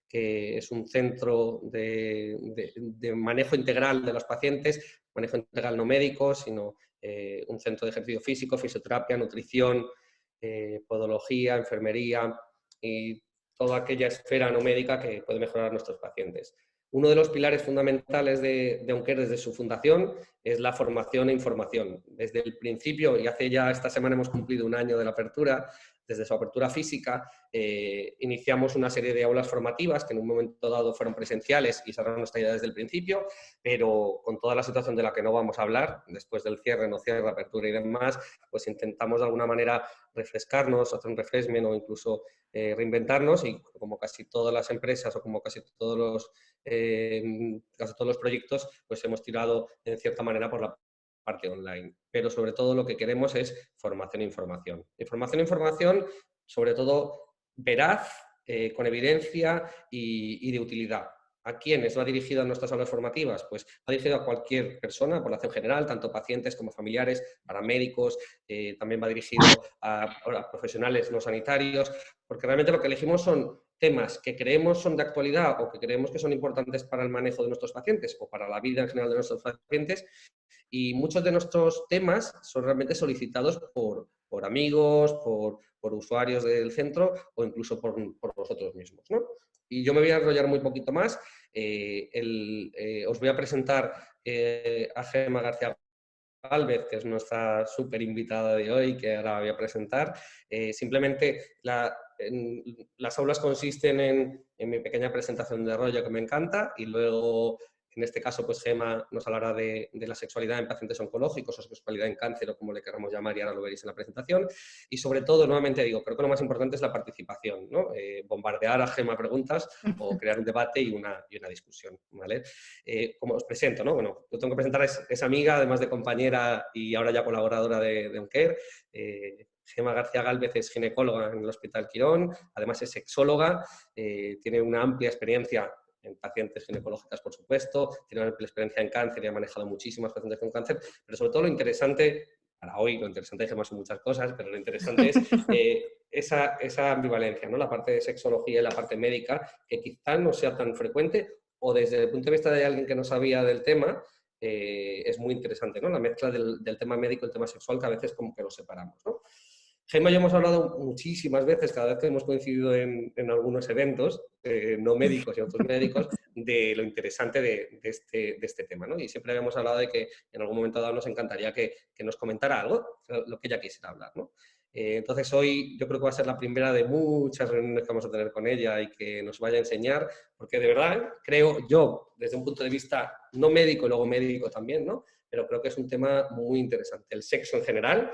que es un centro de manejo integral de los pacientes, manejo integral no médico, sino un centro de ejercicio físico, fisioterapia, nutrición, podología, enfermería y toda aquella esfera no médica que puede mejorar a nuestros pacientes. Uno de los pilares fundamentales de Oncare desde su fundación es la formación e información. Desde el principio, y hace ya esta semana hemos cumplido un año de la apertura, desde su apertura física, iniciamos una serie de aulas formativas que en un momento dado fueron presenciales y cerraron nuestra idea desde el principio, pero con toda la situación de la que no vamos a hablar, después del cierre, no cierre, apertura y demás, pues intentamos de alguna manera refrescarnos, hacer un refreshment o incluso reinventarnos, y como casi todas las empresas o como casi todos los proyectos, pues hemos tirado en cierta manera por la parte online. Pero sobre todo lo que queremos es formación e información. Información e información, sobre todo veraz, con evidencia y de utilidad. ¿A quiénes va dirigido a nuestras aulas formativas? Pues va dirigido a cualquier persona, población general, tanto pacientes como familiares, paramédicos, también va dirigido a profesionales no sanitarios, porque realmente lo que elegimos son temas que creemos son de actualidad o que creemos que son importantes para el manejo de nuestros pacientes o para la vida en general de nuestros pacientes, y muchos de nuestros temas son realmente solicitados por amigos, por usuarios del centro o incluso por nosotros mismos, ¿no? Y yo me voy a enrollar muy poquito más. Os voy a presentar a Gemma García Gálvez, que es nuestra súper invitada de hoy, que ahora voy a presentar. Simplemente las aulas consisten en mi pequeña presentación de rollo, que me encanta, y luego, en este caso, pues Gemma nos hablará de la sexualidad en pacientes oncológicos o sexualidad en cáncer o como le queramos llamar, y ahora lo veréis en la presentación. Y sobre todo, nuevamente digo, creo que lo más importante es la participación, ¿no? Bombardear a Gemma preguntas o crear un debate y una discusión, ¿vale? Como os presento, ¿no? Bueno, yo tengo que presentar, es amiga, además de compañera y ahora ya colaboradora de Oncare. Gemma García Gálvez es ginecóloga en el Hospital Quirón, además es sexóloga, tiene una amplia experiencia en pacientes ginecológicas, por supuesto, tiene una amplia experiencia en cáncer y ha manejado muchísimas pacientes con cáncer, pero sobre todo lo interesante, para hoy, lo interesante de Gemma son muchas cosas, pero lo interesante es esa ambivalencia, ¿no? La parte de sexología y la parte médica, que quizá no sea tan frecuente, o desde el punto de vista de alguien que no sabía del tema, es muy interesante, ¿no? La mezcla del tema médico y el tema sexual, que a veces como que lo separamos, ¿no? Gemma y yo hemos hablado muchísimas veces, cada vez que hemos coincidido en algunos eventos, no médicos y otros médicos, de lo interesante de este tema, ¿no? Y siempre habíamos hablado de que en algún momento dado nos encantaría que nos comentara algo, lo que ella quisiera hablar, ¿no? Entonces hoy yo creo que va a ser la primera de muchas reuniones que vamos a tener con ella y que nos vaya a enseñar, porque de verdad creo yo, desde un punto de vista no médico y luego médico también, ¿no? Pero creo que es un tema muy interesante. El sexo en general,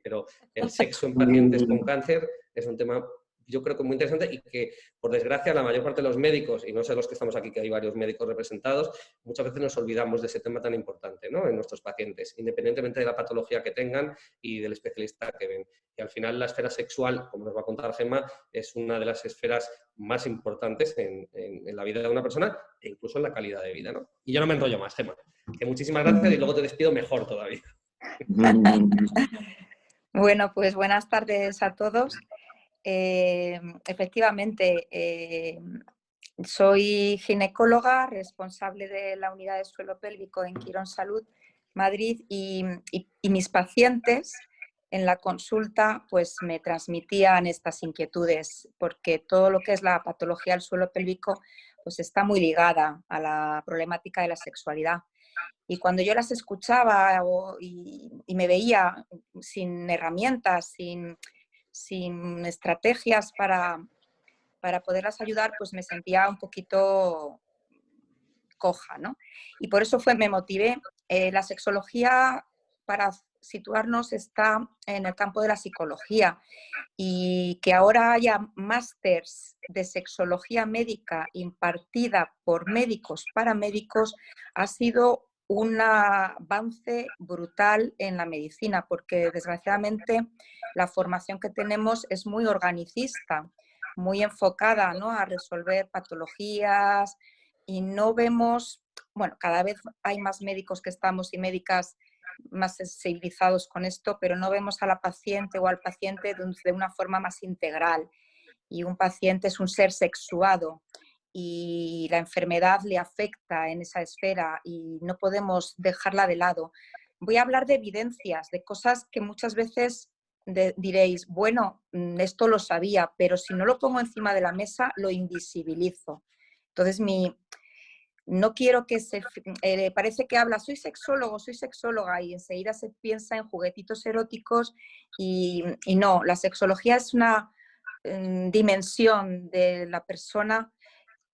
pero el sexo en pacientes con cáncer es un tema, yo creo que muy interesante, y que, por desgracia, la mayor parte de los médicos, y no sé los que estamos aquí, que hay varios médicos representados, muchas veces nos olvidamos de ese tema tan importante, ¿no? En nuestros pacientes, independientemente de la patología que tengan y del especialista que ven. Y al final la esfera sexual, como nos va a contar Gemma, es una de las esferas más importantes en la vida de una persona e incluso en la calidad de vida, ¿no? Y yo no me enrollo más, Gemma. Que muchísimas gracias y luego te despido mejor todavía. Bueno, pues buenas tardes a todos. Efectivamente, soy ginecóloga, responsable de la unidad de suelo pélvico en Quirón Salud, Madrid, y mis pacientes en la consulta pues me transmitían estas inquietudes, porque todo lo que es la patología del suelo pélvico pues está muy ligada a la problemática de la sexualidad. Y cuando yo las escuchaba y me veía sin herramientas, sin estrategias para poderlas ayudar, pues me sentía un poquito coja, ¿no? Y por eso me motivé. La sexología, para situarnos, está en el campo de la psicología, y que ahora haya másters de sexología médica impartida por médicos para médicos ha sido un avance brutal en la medicina, porque desgraciadamente la formación que tenemos es muy organicista, muy enfocada, ¿no?, a resolver patologías, y no vemos, bueno, cada vez hay más médicos que estamos y médicas más sensibilizados con esto, pero no vemos a la paciente o al paciente de una forma más integral. y un paciente es un ser sexuado y la enfermedad le afecta en esa esfera y no podemos dejarla de lado. Voy a hablar de evidencias, de cosas que muchas veces diréis, bueno, esto lo sabía, pero si no lo pongo encima de la mesa, lo invisibilizo. Entonces, no quiero que parece que habla, soy sexólogo, soy sexóloga, y enseguida se piensa en juguetitos eróticos y no, la sexología es una dimensión de la persona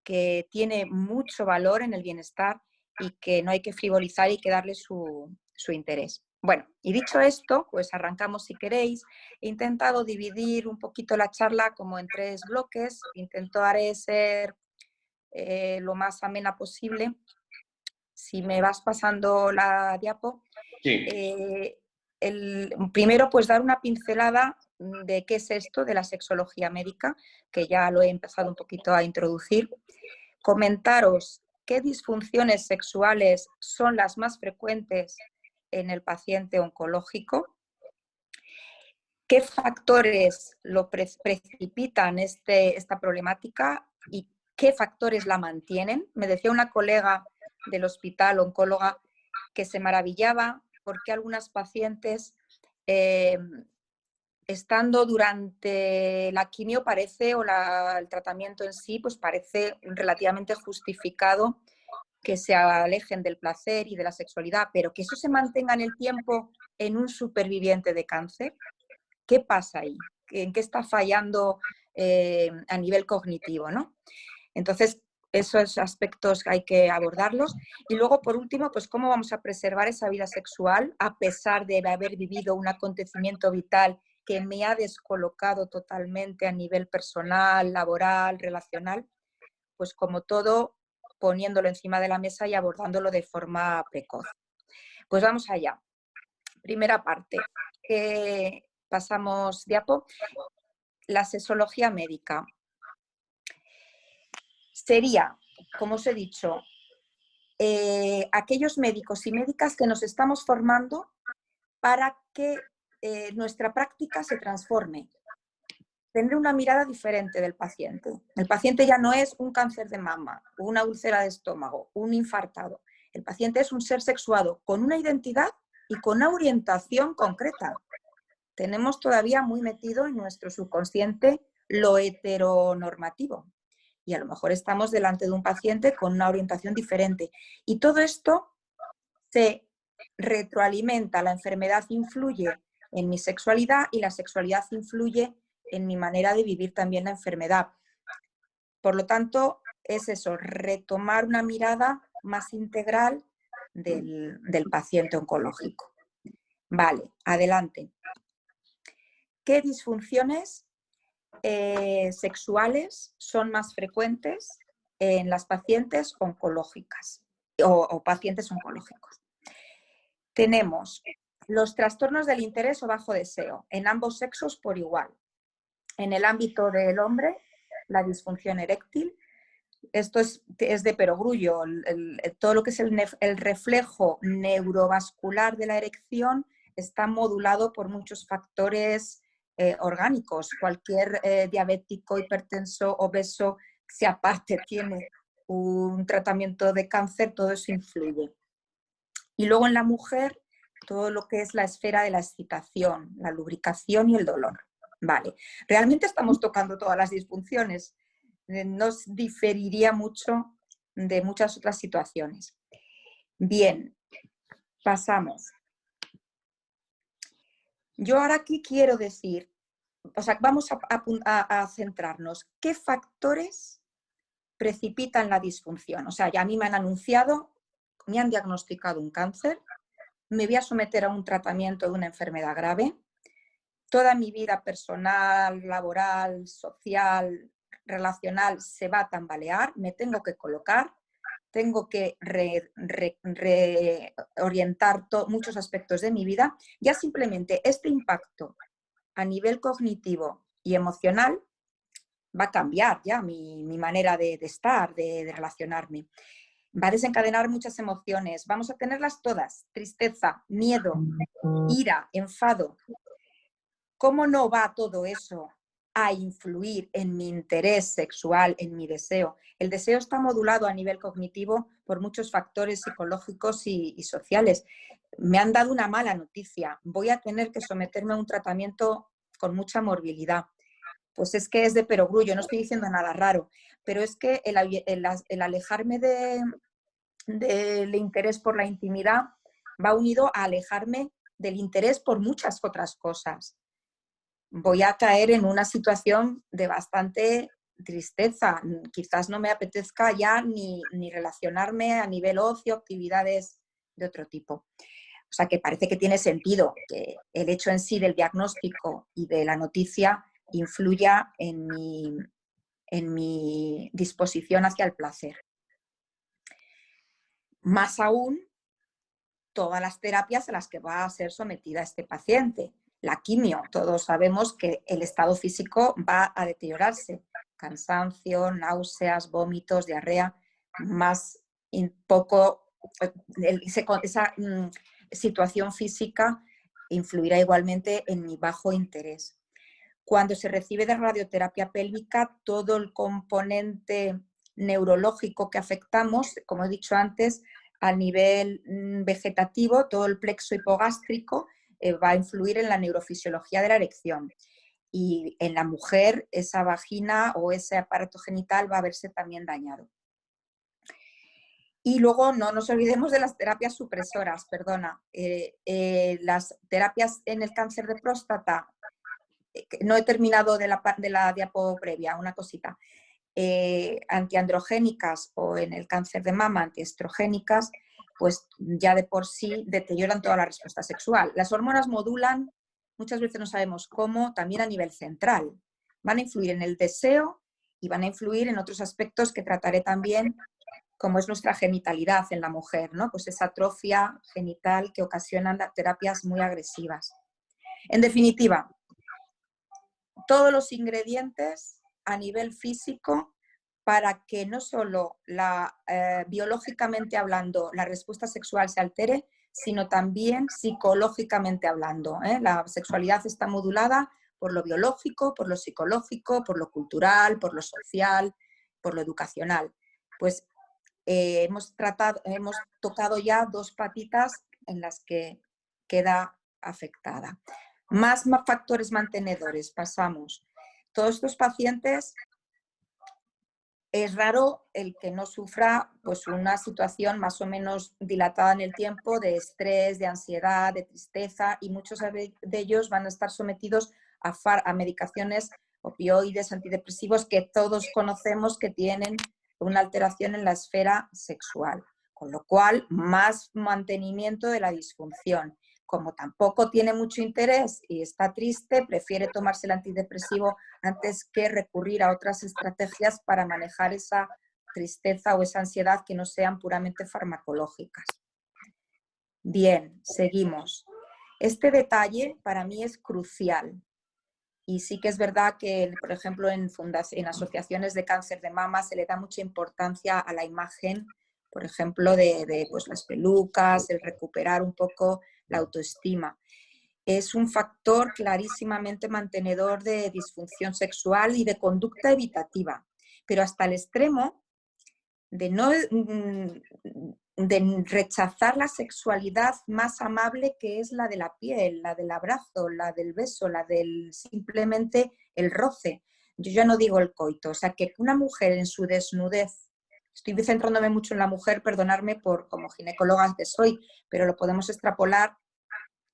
que tiene mucho valor en el bienestar y que no hay que frivolizar y que darle su interés. Bueno, y dicho esto, pues arrancamos si queréis. He intentado dividir un poquito la charla como en 3 bloques. Intentaré ser lo más amena posible. Si me vas pasando la diapo. Sí. Primero, pues dar una pincelada de qué es esto de la sexología médica, que ya lo he empezado un poquito a introducir. Comentaros qué disfunciones sexuales son las más frecuentes en el paciente oncológico, qué factores lo precipitan esta problemática y qué factores la mantienen. Me decía una colega del hospital, oncóloga, que se maravillaba porque algunas pacientes estando durante la quimio parece, o el tratamiento en sí, pues parece relativamente justificado que se alejen del placer y de la sexualidad, pero que eso se mantenga en el tiempo en un superviviente de cáncer. ¿Qué pasa ahí? ¿En qué está fallando a nivel cognitivo, ¿no? Entonces, esos aspectos hay que abordarlos. Y luego, por último, pues cómo vamos a preservar esa vida sexual a pesar de haber vivido un acontecimiento vital que me ha descolocado totalmente a nivel personal, laboral, relacional. Pues como todo, poniéndolo encima de la mesa y abordándolo de forma precoz. Pues vamos allá. Primera parte. Pasamos diapo. La sexología médica. Sería, como os he dicho, aquellos médicos y médicas que nos estamos formando para que nuestra práctica se transforme. Tener una mirada diferente del paciente. El paciente ya no es un cáncer de mama, una úlcera de estómago, un infartado. El paciente es un ser sexuado con una identidad y con una orientación concreta. Tenemos todavía muy metido en nuestro subconsciente lo heteronormativo. Y a lo mejor estamos delante de un paciente con una orientación diferente. Y todo esto se retroalimenta. La enfermedad influye en mi sexualidad y la sexualidad influye en mi manera de vivir también la enfermedad. Por lo tanto, es eso, retomar una mirada más integral del paciente oncológico. Vale, adelante. ¿Qué disfunciones sexuales son más frecuentes en las pacientes oncológicas o pacientes oncológicos? Tenemos los trastornos del interés o bajo deseo en ambos sexos por igual. En el ámbito del hombre, la disfunción eréctil. Esto es de perogrullo. Todo lo que es el reflejo neurovascular de la erección está modulado por muchos factores orgánicos. Cualquier diabético, hipertenso, obeso, si aparte tiene un tratamiento de cáncer, todo eso influye. Y luego en la mujer, todo lo que es la esfera de la excitación, la lubricación y el dolor. Vale, realmente estamos tocando todas las disfunciones. Nos diferiría mucho de muchas otras situaciones. Bien, pasamos. Yo ahora aquí quiero decir, o sea, vamos a centrarnos. ¿Qué factores precipitan la disfunción? O sea, ya a mí me han anunciado, me han diagnosticado un cáncer, me voy a someter a un tratamiento de una enfermedad grave. Toda mi vida personal, laboral, social, relacional se va a tambalear, me tengo que colocar, tengo que reorientar muchos aspectos de mi vida. Ya simplemente este impacto a nivel cognitivo y emocional va a cambiar ya mi manera de estar, de relacionarme. Va a desencadenar muchas emociones, vamos a tenerlas todas: tristeza, miedo, ira, enfado. ¿Cómo no va todo eso a influir en mi interés sexual, en mi deseo. El deseo está modulado a nivel cognitivo por muchos factores psicológicos y sociales. Me han dado una mala noticia. Voy a tener que someterme a un tratamiento con mucha morbilidad. Pues es que es de perogrullo, no estoy diciendo nada raro, pero es que el alejarme del interés por la intimidad va unido a alejarme del interés por muchas otras cosas. Voy a caer en una situación de bastante tristeza. Quizás no me apetezca ya ni relacionarme a nivel ocio, actividades de otro tipo. O sea que parece que tiene sentido que el hecho en sí del diagnóstico y de la noticia influya en mi disposición hacia el placer. Más aún, todas las terapias a las que va a ser sometida este paciente. La quimio, todos sabemos que el estado físico va a deteriorarse. Cansancio, náuseas, vómitos, diarrea, más poco, esa situación física influirá igualmente en mi bajo interés. Cuando se recibe de radioterapia pélvica, todo el componente neurológico que afectamos, como he dicho antes, a nivel vegetativo, todo el plexo hipogástrico va a influir en la neurofisiología de la erección. Y en la mujer, esa vagina o ese aparato genital va a verse también dañado. Y luego no nos olvidemos de las terapias supresoras, perdona. Las terapias en el cáncer de próstata, no he terminado de la diapo previa, una cosita. Antiandrogénicas o en el cáncer de mama antiestrogénicas, pues ya de por sí deterioran toda la respuesta sexual. Las hormonas modulan, muchas veces no sabemos cómo, también a nivel central. Van a influir en el deseo y van a influir en otros aspectos que trataré también, como es nuestra genitalidad en la mujer, ¿no? Pues esa atrofia genital que ocasionan terapias muy agresivas. En definitiva, todos los ingredientes a nivel físico para que no solo biológicamente hablando la respuesta sexual se altere, sino también psicológicamente hablando. La sexualidad está modulada por lo biológico, por lo psicológico, por lo cultural, por lo social, por lo educacional. Pues hemos tocado ya dos patitas en las que queda afectada. Más factores mantenedores, pasamos. Todos estos pacientes es raro el que no sufra pues, una situación más o menos dilatada en el tiempo de estrés, de ansiedad, de tristeza, y muchos de ellos van a estar sometidos a medicaciones opioides, antidepresivos, que todos conocemos que tienen una alteración en la esfera sexual, con lo cual más mantenimiento de la disfunción. Como tampoco tiene mucho interés y está triste, prefiere tomarse el antidepresivo antes que recurrir a otras estrategias para manejar esa tristeza o esa ansiedad que no sean puramente farmacológicas. Bien, seguimos. Este detalle para mí es crucial. Y sí que es verdad que, por ejemplo, en asociaciones de cáncer de mama se le da mucha importancia a la imagen, por ejemplo, de pues, las pelucas, el recuperar un poco la autoestima. Es un factor clarísimamente mantenedor de disfunción sexual y de conducta evitativa, pero hasta el extremo de rechazar la sexualidad más amable, que es la de la piel, la del abrazo, la del beso, la del simplemente el roce. Yo ya no digo el coito, o sea, que una mujer en su desnudez, estoy centrándome mucho en la mujer, perdonadme por como ginecóloga que soy, pero lo podemos extrapolar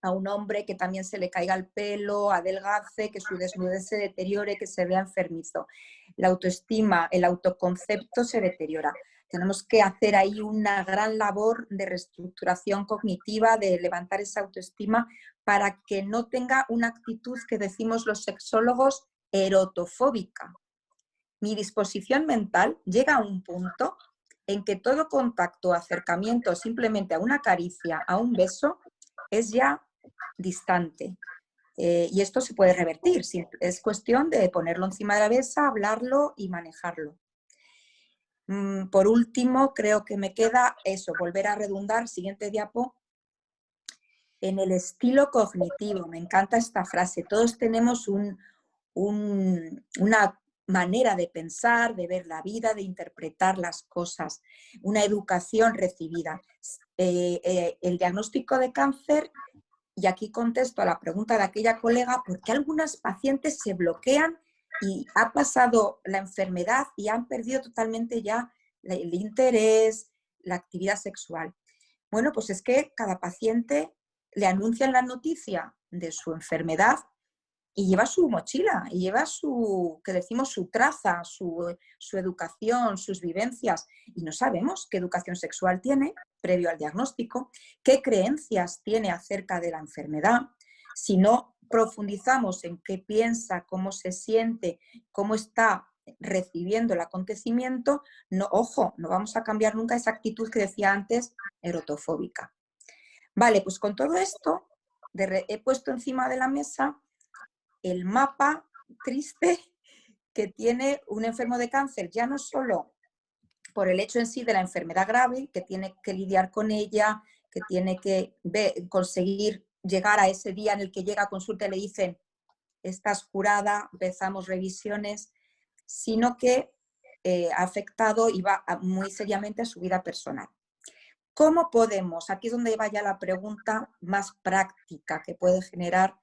a un hombre, que también se le caiga el pelo, adelgace, que su desnudez se deteriore, que se vea enfermizo. La autoestima, el autoconcepto se deteriora. Tenemos que hacer ahí una gran labor de reestructuración cognitiva, de levantar esa autoestima para que no tenga una actitud que decimos los sexólogos erotofóbica. Mi disposición mental llega a un punto en que todo contacto, acercamiento, simplemente a una caricia, a un beso, es ya distante. Y esto se puede revertir. Es cuestión de ponerlo encima de la mesa, hablarlo y manejarlo. Por último, creo que me queda eso, volver a redundar, siguiente diapo, en el estilo cognitivo. Me encanta esta frase. Todos tenemos una manera de pensar, de ver la vida, de interpretar las cosas, una educación recibida. El diagnóstico de cáncer, y aquí contesto a la pregunta de aquella colega, ¿por qué algunas pacientes se bloquean y ha pasado la enfermedad y han perdido totalmente ya el interés, la actividad sexual? Bueno, pues es que cada paciente le anuncian la noticia de su enfermedad y lleva su mochila, y lleva su, que decimos, su traza, su educación, sus vivencias, y no sabemos qué educación sexual tiene previo al diagnóstico, qué creencias tiene acerca de la enfermedad. Si no profundizamos en qué piensa, cómo se siente, cómo está recibiendo el acontecimiento, no, ojo, no vamos a cambiar nunca esa actitud que decía antes, erotofóbica. Vale, pues con todo esto he puesto encima de la mesa el mapa triste que tiene un enfermo de cáncer, ya no solo por el hecho en sí de la enfermedad grave, que tiene que lidiar con ella, que tiene que conseguir llegar a ese día en el que llega a consulta y le dicen, estás curada, empezamos revisiones, sino que ha afectado y va muy seriamente a su vida personal. ¿Cómo podemos? Aquí es donde va ya la pregunta más práctica que puede generar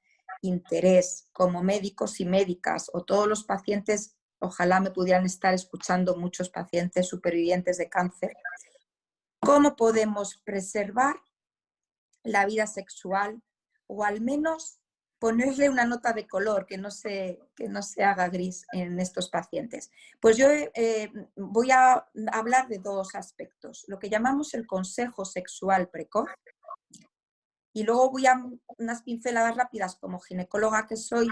interés como médicos y médicas, o todos los pacientes, ojalá me pudieran estar escuchando muchos pacientes supervivientes de cáncer. ¿Cómo podemos preservar la vida sexual o al menos ponerle una nota de color que no se haga gris en estos pacientes? Pues yo voy a hablar de dos aspectos, lo que llamamos el consejo sexual precoz, y luego voy a unas pinceladas rápidas como ginecóloga que soy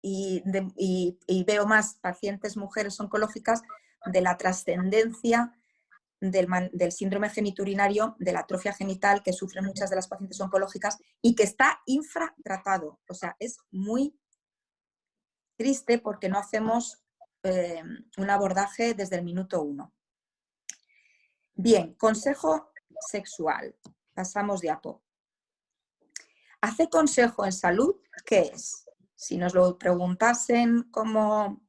y veo más pacientes mujeres oncológicas de la trascendencia del síndrome genitourinario, de la atrofia genital que sufren muchas de las pacientes oncológicas y que está infratratado. O sea, es muy triste porque no hacemos un abordaje desde el minuto 1. Bien, consejo sexual. Pasamos diapo. ¿Hacer consejo en salud qué es? Si nos lo preguntasen como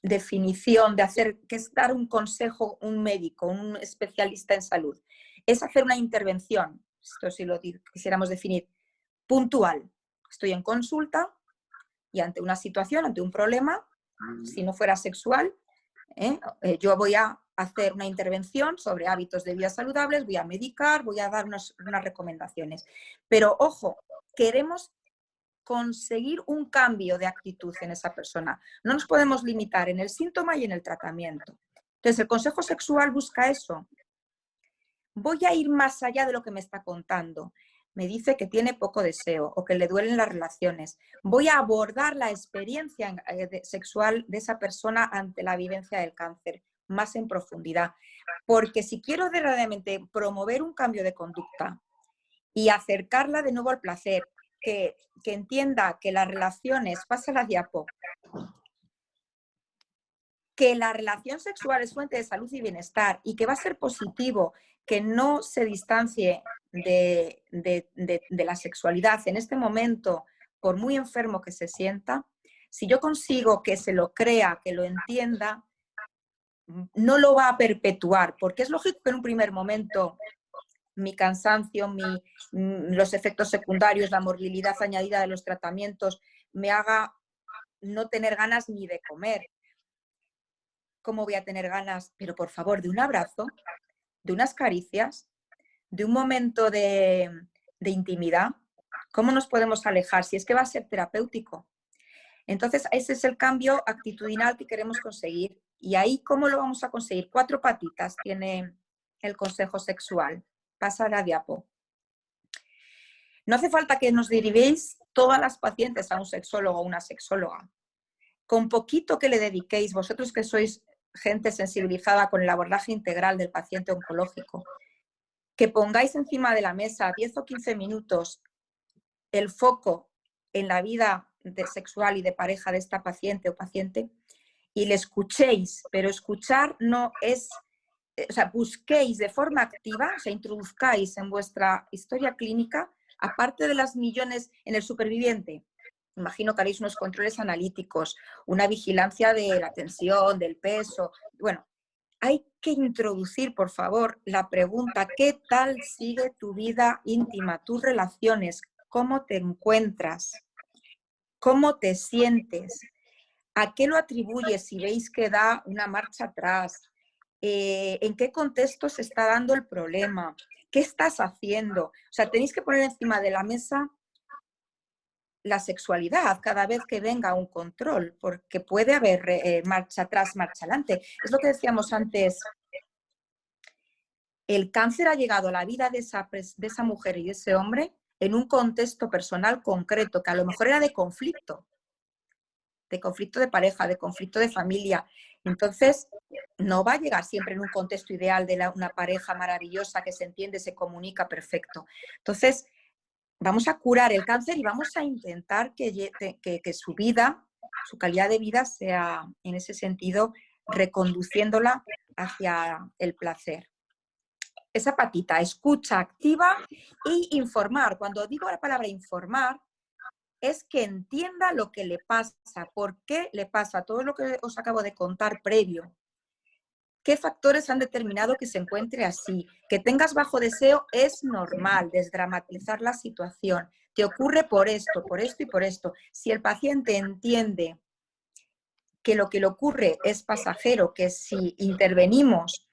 definición de hacer, ¿qué es dar un consejo, un médico, un especialista en salud? Es hacer una intervención, esto si lo quisiéramos definir, puntual. Estoy en consulta y ante una situación, ante un problema, si no fuera sexual, yo voy a hacer una intervención sobre hábitos de vida saludables, voy a medicar, voy a dar unas recomendaciones. Pero ojo, queremos conseguir un cambio de actitud en esa persona. No nos podemos limitar en el síntoma y en el tratamiento. Entonces, el consejo sexual busca eso. Voy a ir más allá de lo que me está contando. Me dice que tiene poco deseo o que le duelen las relaciones. Voy a abordar la experiencia sexual de esa persona ante la vivencia del cáncer más en profundidad. Porque si quiero verdaderamente promover un cambio de conducta y acercarla de nuevo al placer, que entienda que las relaciones, pasa la diapo, que la relación sexual es fuente de salud y bienestar y que va a ser positivo, que no se distancie de la sexualidad en este momento, por muy enfermo que se sienta, si yo consigo que se lo crea, que lo entienda, no lo va a perpetuar, porque es lógico que en un primer momento mi cansancio, los efectos secundarios, la morbilidad añadida de los tratamientos, me haga no tener ganas ni de comer. ¿Cómo voy a tener ganas? Pero por favor, de un abrazo, de unas caricias, de un momento de intimidad. ¿Cómo nos podemos alejar si es que va a ser terapéutico? Entonces, ese es el cambio actitudinal que queremos conseguir. Y ahí, ¿cómo lo vamos a conseguir? 4 patitas tiene el consejo sexual. Pasa la diapo. No hace falta que nos derivéis todas las pacientes a un sexólogo o una sexóloga. Con poquito que le dediquéis, vosotros que sois gente sensibilizada con el abordaje integral del paciente oncológico, que pongáis encima de la mesa 10 o 15 minutos el foco en la vida sexual y de pareja de esta paciente o paciente y le escuchéis, pero escuchar no es, o sea, busquéis de forma activa, o sea, introduzcáis en vuestra historia clínica, aparte de las millones en el superviviente, imagino que haréis unos controles analíticos, una vigilancia de la tensión, del peso. Bueno, hay que introducir, por favor, la pregunta: ¿qué tal sigue tu vida íntima, tus relaciones? ¿Cómo te encuentras? ¿Cómo te sientes? ¿A qué lo atribuyes si veis que da una marcha atrás? ¿En qué contexto se está dando el problema? ¿Qué estás haciendo? O sea, tenéis que poner encima de la mesa la sexualidad cada vez que venga un control, porque puede haber marcha atrás, marcha adelante. Es lo que decíamos antes. El cáncer ha llegado a la vida de esa mujer y de ese hombre en un contexto personal concreto, que a lo mejor era de conflicto de pareja, de conflicto de familia. Entonces, no va a llegar siempre en un contexto ideal de una pareja maravillosa que se entiende, se comunica perfecto. Entonces, vamos a curar el cáncer y vamos a intentar que su vida, su calidad de vida sea, en ese sentido, reconduciéndola hacia el placer. Esa patita, escucha activa y informar. Cuando digo la palabra informar, es que entienda lo que le pasa, por qué le pasa, todo lo que os acabo de contar previo. ¿Qué factores han determinado que se encuentre así? Que tengas bajo deseo es normal, desdramatizar la situación. Te ocurre por esto y por esto. Si el paciente entiende que lo que le ocurre es pasajero, que si intervenimos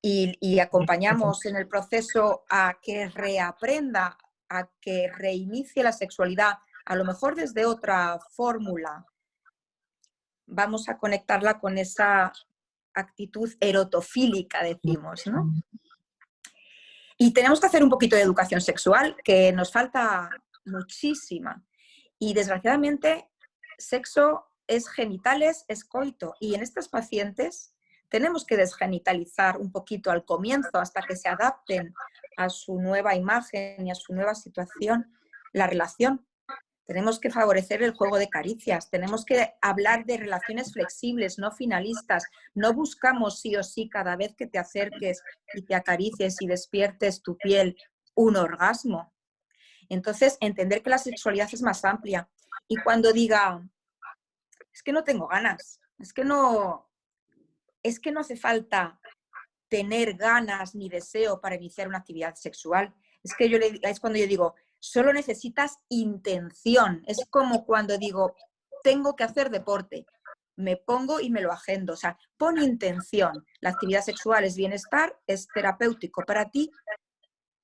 y acompañamos en el proceso a que reaprenda, a que reinicie la sexualidad, a lo mejor desde otra fórmula, vamos a conectarla con esa actitud erotofílica, decimos, ¿no? Y tenemos que hacer un poquito de educación sexual, que nos falta muchísima. Y desgraciadamente, sexo es genitales, es coito. Y en estas pacientes tenemos que desgenitalizar un poquito al comienzo, hasta que se adapten a su nueva imagen y a su nueva situación, la relación. Tenemos que favorecer el juego de caricias, tenemos que hablar de relaciones flexibles, no finalistas. No buscamos sí o sí cada vez que te acerques y te acaricies y despiertes tu piel un orgasmo. Entonces, entender que la sexualidad es más amplia. Y cuando diga, es que no tengo ganas, es que no hace falta tener ganas ni deseo para iniciar una actividad sexual. Es cuando yo digo, solo necesitas intención. Es como cuando digo, tengo que hacer deporte. Me pongo y me lo agendo. O sea, pon intención. La actividad sexual es bienestar, es terapéutico para ti.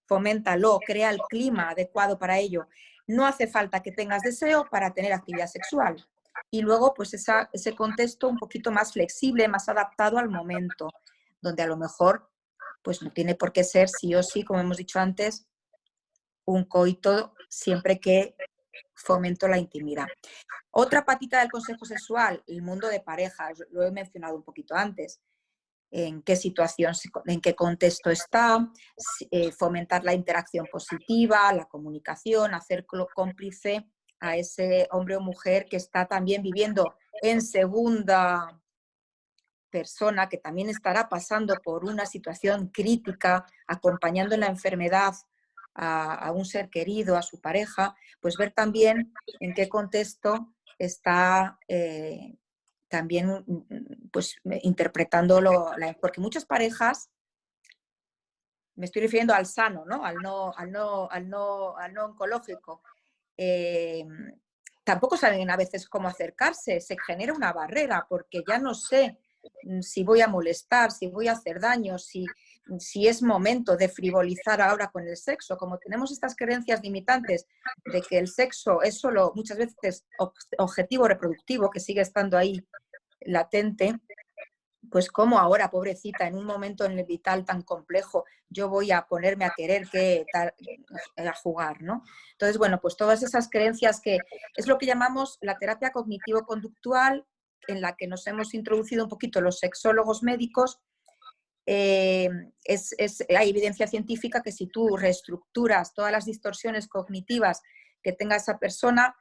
Foméntalo, crea el clima adecuado para ello. No hace falta que tengas deseo para tener actividad sexual. Y luego, pues ese contexto un poquito más flexible, más adaptado al momento, donde a lo mejor pues no tiene por qué ser sí o sí, como hemos dicho antes, un coito siempre que fomento la intimidad. Otra patita del consejo sexual, el mundo de pareja, lo he mencionado un poquito antes. En qué situación, en qué contexto está, fomentar la interacción positiva, la comunicación, hacer cómplice a ese hombre o mujer que está también viviendo en segunda persona, que también estará pasando por una situación crítica, acompañando en la enfermedad a un ser querido, a su pareja, pues ver también en qué contexto está también pues, interpretándolo, porque muchas parejas, me estoy refiriendo al sano, ¿no? Al no oncológico, tampoco saben a veces cómo acercarse, se genera una barrera porque ya no sé si voy a molestar, si voy a hacer daño, si es momento de frivolizar ahora con el sexo. Como tenemos estas creencias limitantes de que el sexo es solo muchas veces objetivo reproductivo, que sigue estando ahí latente, pues como ahora, pobrecita, en un momento en el vital tan complejo, yo voy a ponerme a querer a jugar, ¿no? Entonces, bueno, pues todas esas creencias que es lo que llamamos la terapia cognitivo-conductual, en la que nos hemos introducido un poquito los sexólogos médicos. Hay evidencia científica que si tú reestructuras todas las distorsiones cognitivas que tenga esa persona,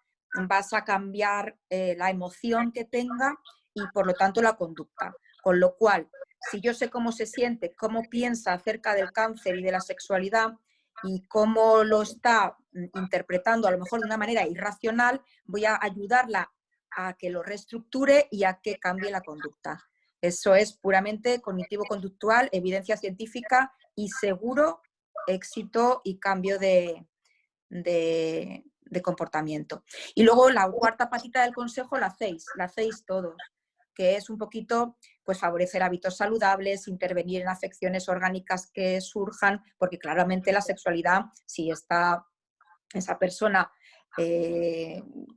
vas a cambiar la emoción que tenga y por lo tanto la conducta. Con lo cual, si yo sé cómo se siente, cómo piensa acerca del cáncer y de la sexualidad, y cómo lo está interpretando, a lo mejor de una manera irracional, voy a ayudarla a que lo reestructure y a que cambie la conducta. Eso es puramente cognitivo-conductual, evidencia científica y seguro éxito y cambio de comportamiento. Y luego la cuarta patita del consejo la hacéis todos, que es un poquito pues favorecer hábitos saludables, intervenir en afecciones orgánicas que surjan, porque claramente la sexualidad, si está esa persona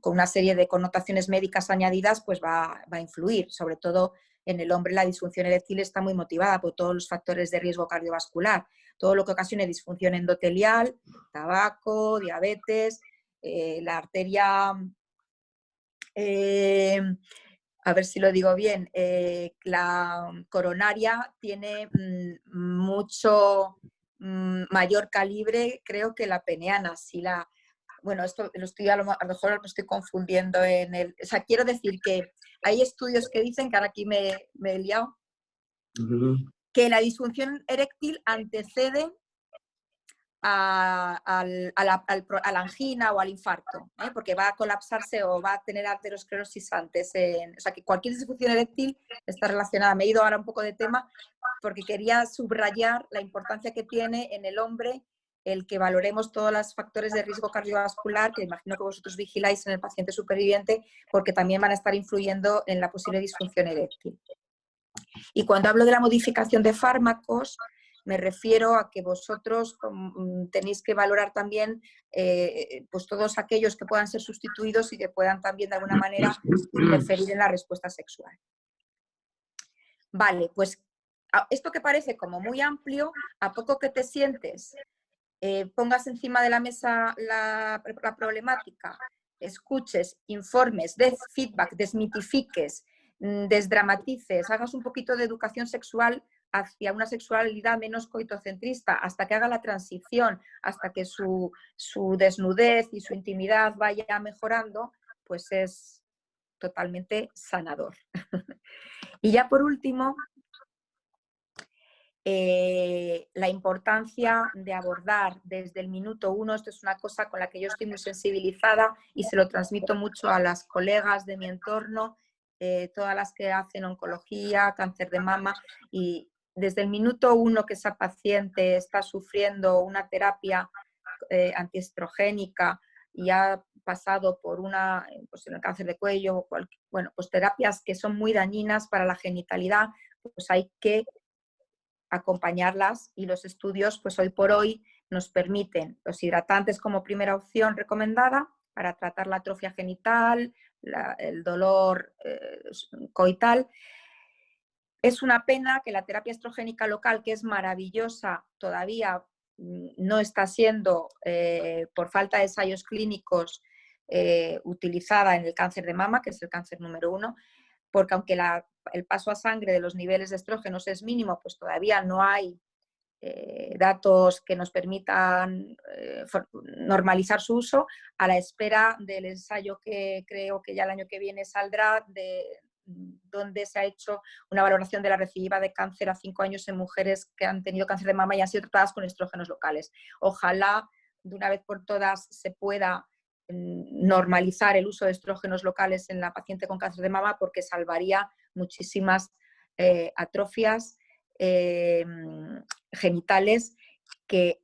con una serie de connotaciones médicas añadidas, pues va a influir, sobre todo en el hombre la disfunción eréctil está muy motivada por todos los factores de riesgo cardiovascular, todo lo que ocasione disfunción endotelial, tabaco, diabetes, la arteria, a ver si lo digo bien, la coronaria tiene mucho mayor calibre, creo, que la peneana. Si la, bueno, esto lo estoy a lo mejor lo estoy confundiendo en el... O sea, quiero decir que hay estudios que dicen, que ahora aquí me he liado, que la disfunción eréctil antecede a la angina o al infarto, porque va a colapsarse o va a tener aterosclerosis antes. O sea, que cualquier disfunción eréctil está relacionada. Me he ido ahora un poco de tema porque quería subrayar la importancia que tiene en el hombre el que valoremos todos los factores de riesgo cardiovascular, que imagino que vosotros vigiláis en el paciente superviviente, porque también van a estar influyendo en la posible disfunción eréctil. Y cuando hablo de la modificación de fármacos, me refiero a que vosotros tenéis que valorar también pues todos aquellos que puedan ser sustituidos y que puedan también de alguna manera interferir en la respuesta sexual. Vale, pues esto que parece como muy amplio, a poco que te sientes, pongas encima de la mesa la problemática, escuches, informes, des feedback, desmitifiques, desdramatices, hagas un poquito de educación sexual hacia una sexualidad menos coitocentrista, hasta que haga la transición, hasta que su desnudez y su intimidad vaya mejorando, pues es totalmente sanador. Y ya por último, la importancia de abordar desde el minuto uno, esto es una cosa con la que yo estoy muy sensibilizada y se lo transmito mucho a las colegas de mi entorno, todas las que hacen oncología, cáncer de mama, y desde el minuto uno que esa paciente está sufriendo una terapia antiestrogénica y ha pasado por una, pues en el cáncer de cuello, bueno, pues terapias que son muy dañinas para la genitalidad, pues hay que acompañarlas, y los estudios pues hoy por hoy nos permiten los hidratantes como primera opción recomendada para tratar la atrofia genital, el dolor coital. Es una pena que la terapia estrogénica local, que es maravillosa, todavía no está siendo, por falta de ensayos clínicos, utilizada en el cáncer de mama, que es el cáncer número 1, porque aunque el paso a sangre de los niveles de estrógenos es mínimo, pues todavía no hay datos que nos permitan normalizar su uso, a la espera del ensayo que creo que ya el año que viene saldrá, donde se ha hecho una valoración de la recidiva de cáncer a 5 años en mujeres que han tenido cáncer de mama y han sido tratadas con estrógenos locales. Ojalá de una vez por todas se pueda normalizar el uso de estrógenos locales en la paciente con cáncer de mama, porque salvaría muchísimas atrofias genitales que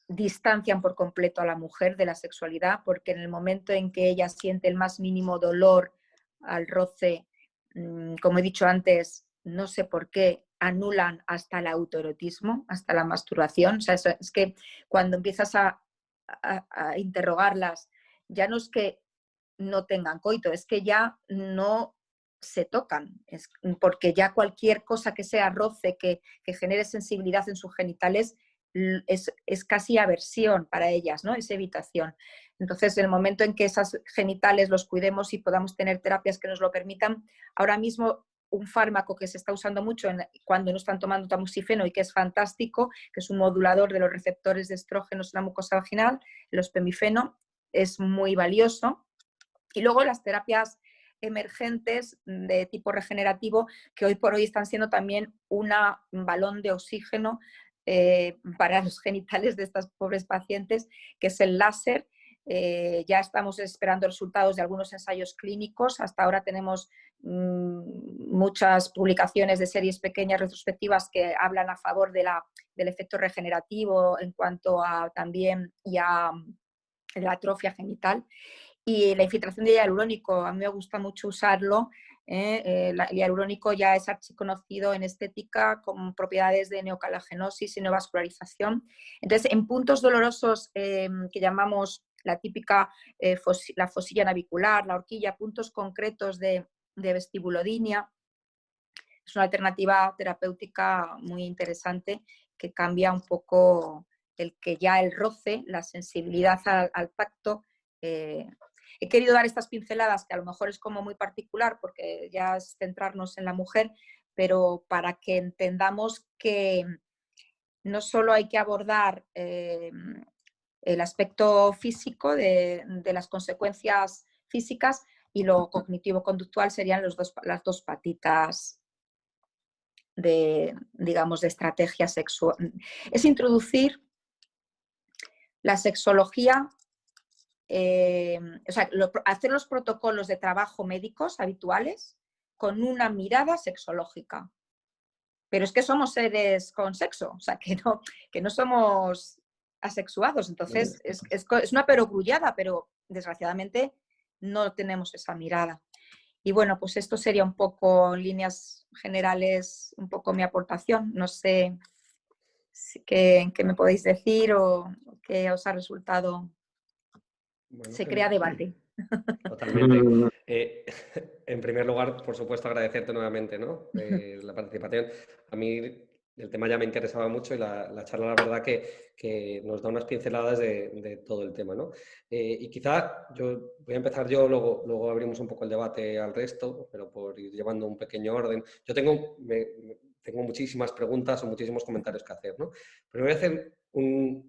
distancian por completo a la mujer de la sexualidad, porque en el momento en que ella siente el más mínimo dolor al roce, como he dicho antes, no sé por qué, anulan hasta el autoerotismo, hasta la masturbación. O sea, es que cuando empiezas a interrogarlas, ya no es que no tengan coito, es que ya no se tocan, porque ya cualquier cosa que sea roce, que genere sensibilidad en sus genitales, es casi aversión para ellas, ¿no? Es evitación. Entonces, en el momento en que esas genitales los cuidemos y podamos tener terapias que nos lo permitan, ahora mismo un fármaco que se está usando mucho cuando no están tomando tamoxifeno y que es fantástico, que es un modulador de los receptores de estrógenos en la mucosa vaginal, el ospemifeno, es muy valioso. Y luego las terapias emergentes de tipo regenerativo, que hoy por hoy están siendo también un balón de oxígeno para los genitales de estas pobres pacientes, que es el láser. Ya estamos esperando resultados de algunos ensayos clínicos. Hasta ahora tenemos muchas publicaciones de series pequeñas retrospectivas que hablan a favor del efecto regenerativo en cuanto a también a la atrofia genital. Y la infiltración de hialurónico, a mí me gusta mucho usarlo. El hialurónico ya es archiconocido en estética con propiedades de neocalagenosis y neovascularización. Entonces, en puntos dolorosos que llamamos la típica la fosilla navicular, la horquilla, puntos concretos de vestibulodynia, es una alternativa terapéutica muy interesante que cambia un poco el roce, la sensibilidad al tacto. He querido dar estas pinceladas que a lo mejor es como muy particular porque ya es centrarnos en la mujer, pero para que entendamos que no solo hay que abordar el aspecto físico de las consecuencias físicas, y lo cognitivo-conductual serían las dos patitas digamos, de estrategia sexual. Es introducir la sexología, o sea, hacer los protocolos de trabajo médicos habituales con una mirada sexológica. Pero es que somos seres con sexo, o sea, que no somos asexuados. Entonces, es una perogrullada, pero desgraciadamente no tenemos esa mirada. Y bueno, pues esto sería un poco, en líneas generales, un poco mi aportación. No sé qué me podéis decir o qué os ha resultado. Bueno, Se crea debate. Totalmente. En primer lugar, por supuesto, agradecerte nuevamente, ¿no? La participación. A mí el tema ya me interesaba mucho y la charla, la verdad, que nos da unas pinceladas de todo el tema, ¿no? Y quizá voy a empezar yo, luego abrimos un poco el debate al resto, pero por ir llevando un pequeño orden. Yo tengo muchísimas preguntas o muchísimos comentarios que hacer, ¿no? Pero voy a hacer un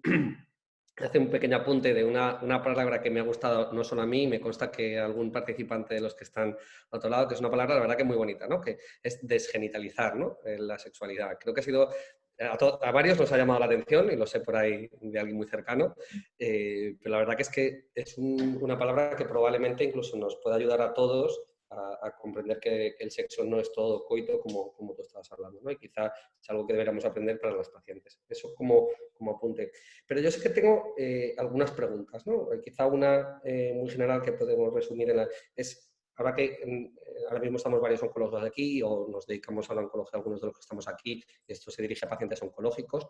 pequeño apunte de una palabra que me ha gustado no solo a mí, me consta que a algún participante de los que están al otro lado, que es una palabra, la verdad, que muy bonita, ¿no? Que es desgenitalizar, ¿no? La sexualidad. Creo que ha sido, a varios nos ha llamado la atención, y lo sé por ahí de alguien muy cercano, pero la verdad que es una palabra que probablemente incluso nos pueda ayudar a todos a comprender que el sexo no es todo coito, como tú estabas hablando, ¿no? Y quizá es algo que deberíamos aprender para las pacientes. Eso como apunte. Pero yo sí que tengo algunas preguntas, ¿no? Quizá una muy general que podemos resumir es, ahora que ahora mismo estamos varios oncólogos aquí, o nos dedicamos a la oncología algunos de los que estamos aquí, y esto se dirige a pacientes oncológicos,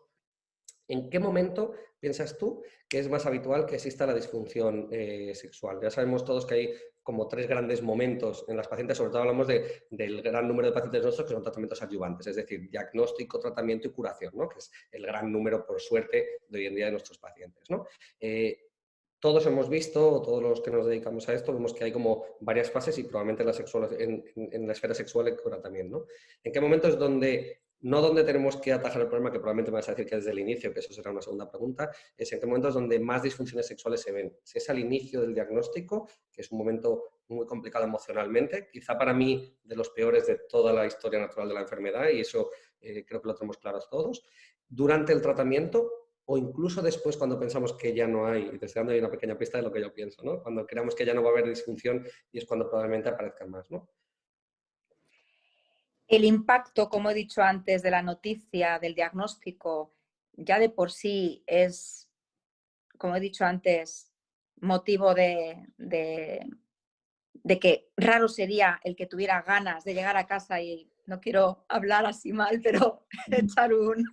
¿en qué momento piensas tú que es más habitual que exista la disfunción sexual? Ya sabemos todos que hay como 3 grandes momentos en las pacientes, sobre todo hablamos del gran número de pacientes nuestros que son tratamientos adyuvantes, es decir, diagnóstico, tratamiento y curación, ¿no? Que es el gran número, por suerte, de hoy en día de nuestros pacientes, ¿no? Todos hemos visto, o todos los que nos dedicamos a esto, vemos que hay como varias fases, y probablemente en la esfera sexual ahora también, ¿no? ¿En qué momento es donde tenemos que atajar el problema, que probablemente me vas a decir que desde el inicio, que eso será una segunda pregunta, es en qué momentos donde más disfunciones sexuales se ven? Si es al inicio del diagnóstico, que es un momento muy complicado emocionalmente, quizá para mí de los peores de toda la historia natural de la enfermedad, y eso creo que lo tenemos claros todos, durante el tratamiento, o incluso después, cuando pensamos que ya no hay, y te estoy dando ahí una pequeña pista de lo que yo pienso, ¿no? Cuando creamos que ya no va a haber disfunción, y es cuando probablemente aparezcan más, ¿no? El impacto, como he dicho antes, de la noticia, del diagnóstico, ya de por sí es, como he dicho antes, motivo de que raro sería el que tuviera ganas de llegar a casa y, no quiero hablar así mal, pero echar un...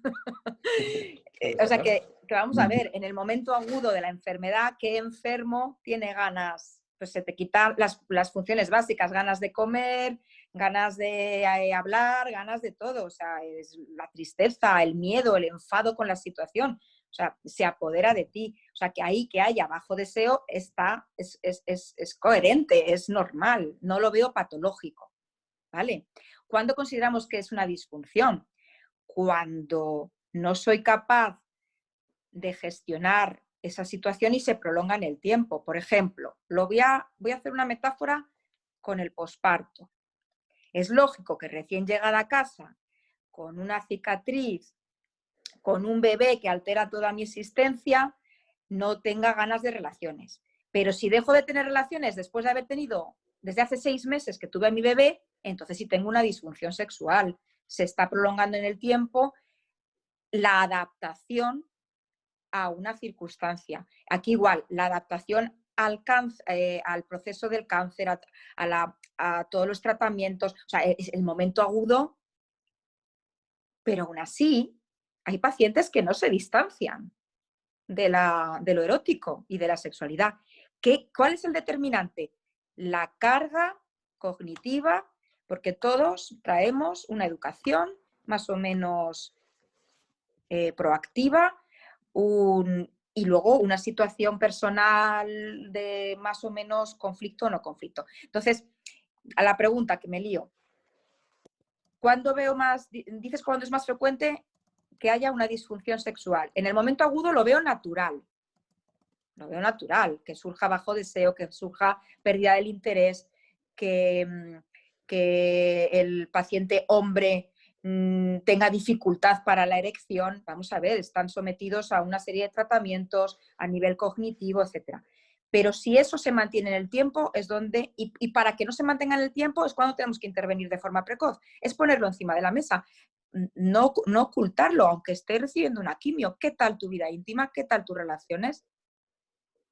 O sea, que vamos a ver, en el momento agudo de la enfermedad, ¿qué enfermo tiene ganas? Pues se te quitan las funciones básicas, ganas de comer, ganas de hablar, ganas de todo. O sea, es la tristeza, el miedo, el enfado con la situación. O sea, se apodera de ti. O sea, que ahí que haya bajo deseo es coherente, es normal. No lo veo patológico. ¿Vale? ¿Cuándo consideramos que es una disfunción? Cuando no soy capaz de gestionar esa situación y se prolonga en el tiempo. Por ejemplo, voy a hacer una metáfora con el posparto. Es lógico que recién llegada a casa, con una cicatriz, con un bebé que altera toda mi existencia, no tenga ganas de relaciones. Pero si dejo de tener relaciones después de haber tenido, desde hace 6 meses que tuve a mi bebé, entonces sí tengo una disfunción sexual. Se está prolongando en el tiempo la adaptación a una circunstancia. Aquí igual, la adaptación al proceso del cáncer, a todos los tratamientos, o sea, es el momento agudo, pero aún así hay pacientes que no se distancian de lo erótico y de la sexualidad. ¿Cuál es el determinante? La carga cognitiva, porque todos traemos una educación más o menos proactiva, y luego una situación personal de más o menos conflicto o no conflicto. Entonces, a la pregunta que me lío, ¿cuándo veo más, dices cuándo es más frecuente que haya una disfunción sexual? En el momento agudo lo veo natural, que surja bajo deseo, que surja pérdida del interés, que el paciente hombre tenga dificultad para la erección. Vamos a ver, están sometidos a una serie de tratamientos a nivel cognitivo, etc. Pero si eso se mantiene en el tiempo, es donde, y para que no se mantenga en el tiempo, es cuando tenemos que intervenir de forma precoz, es ponerlo encima de la mesa. No ocultarlo, aunque esté recibiendo una quimio. ¿Qué tal tu vida íntima? ¿Qué tal tus relaciones?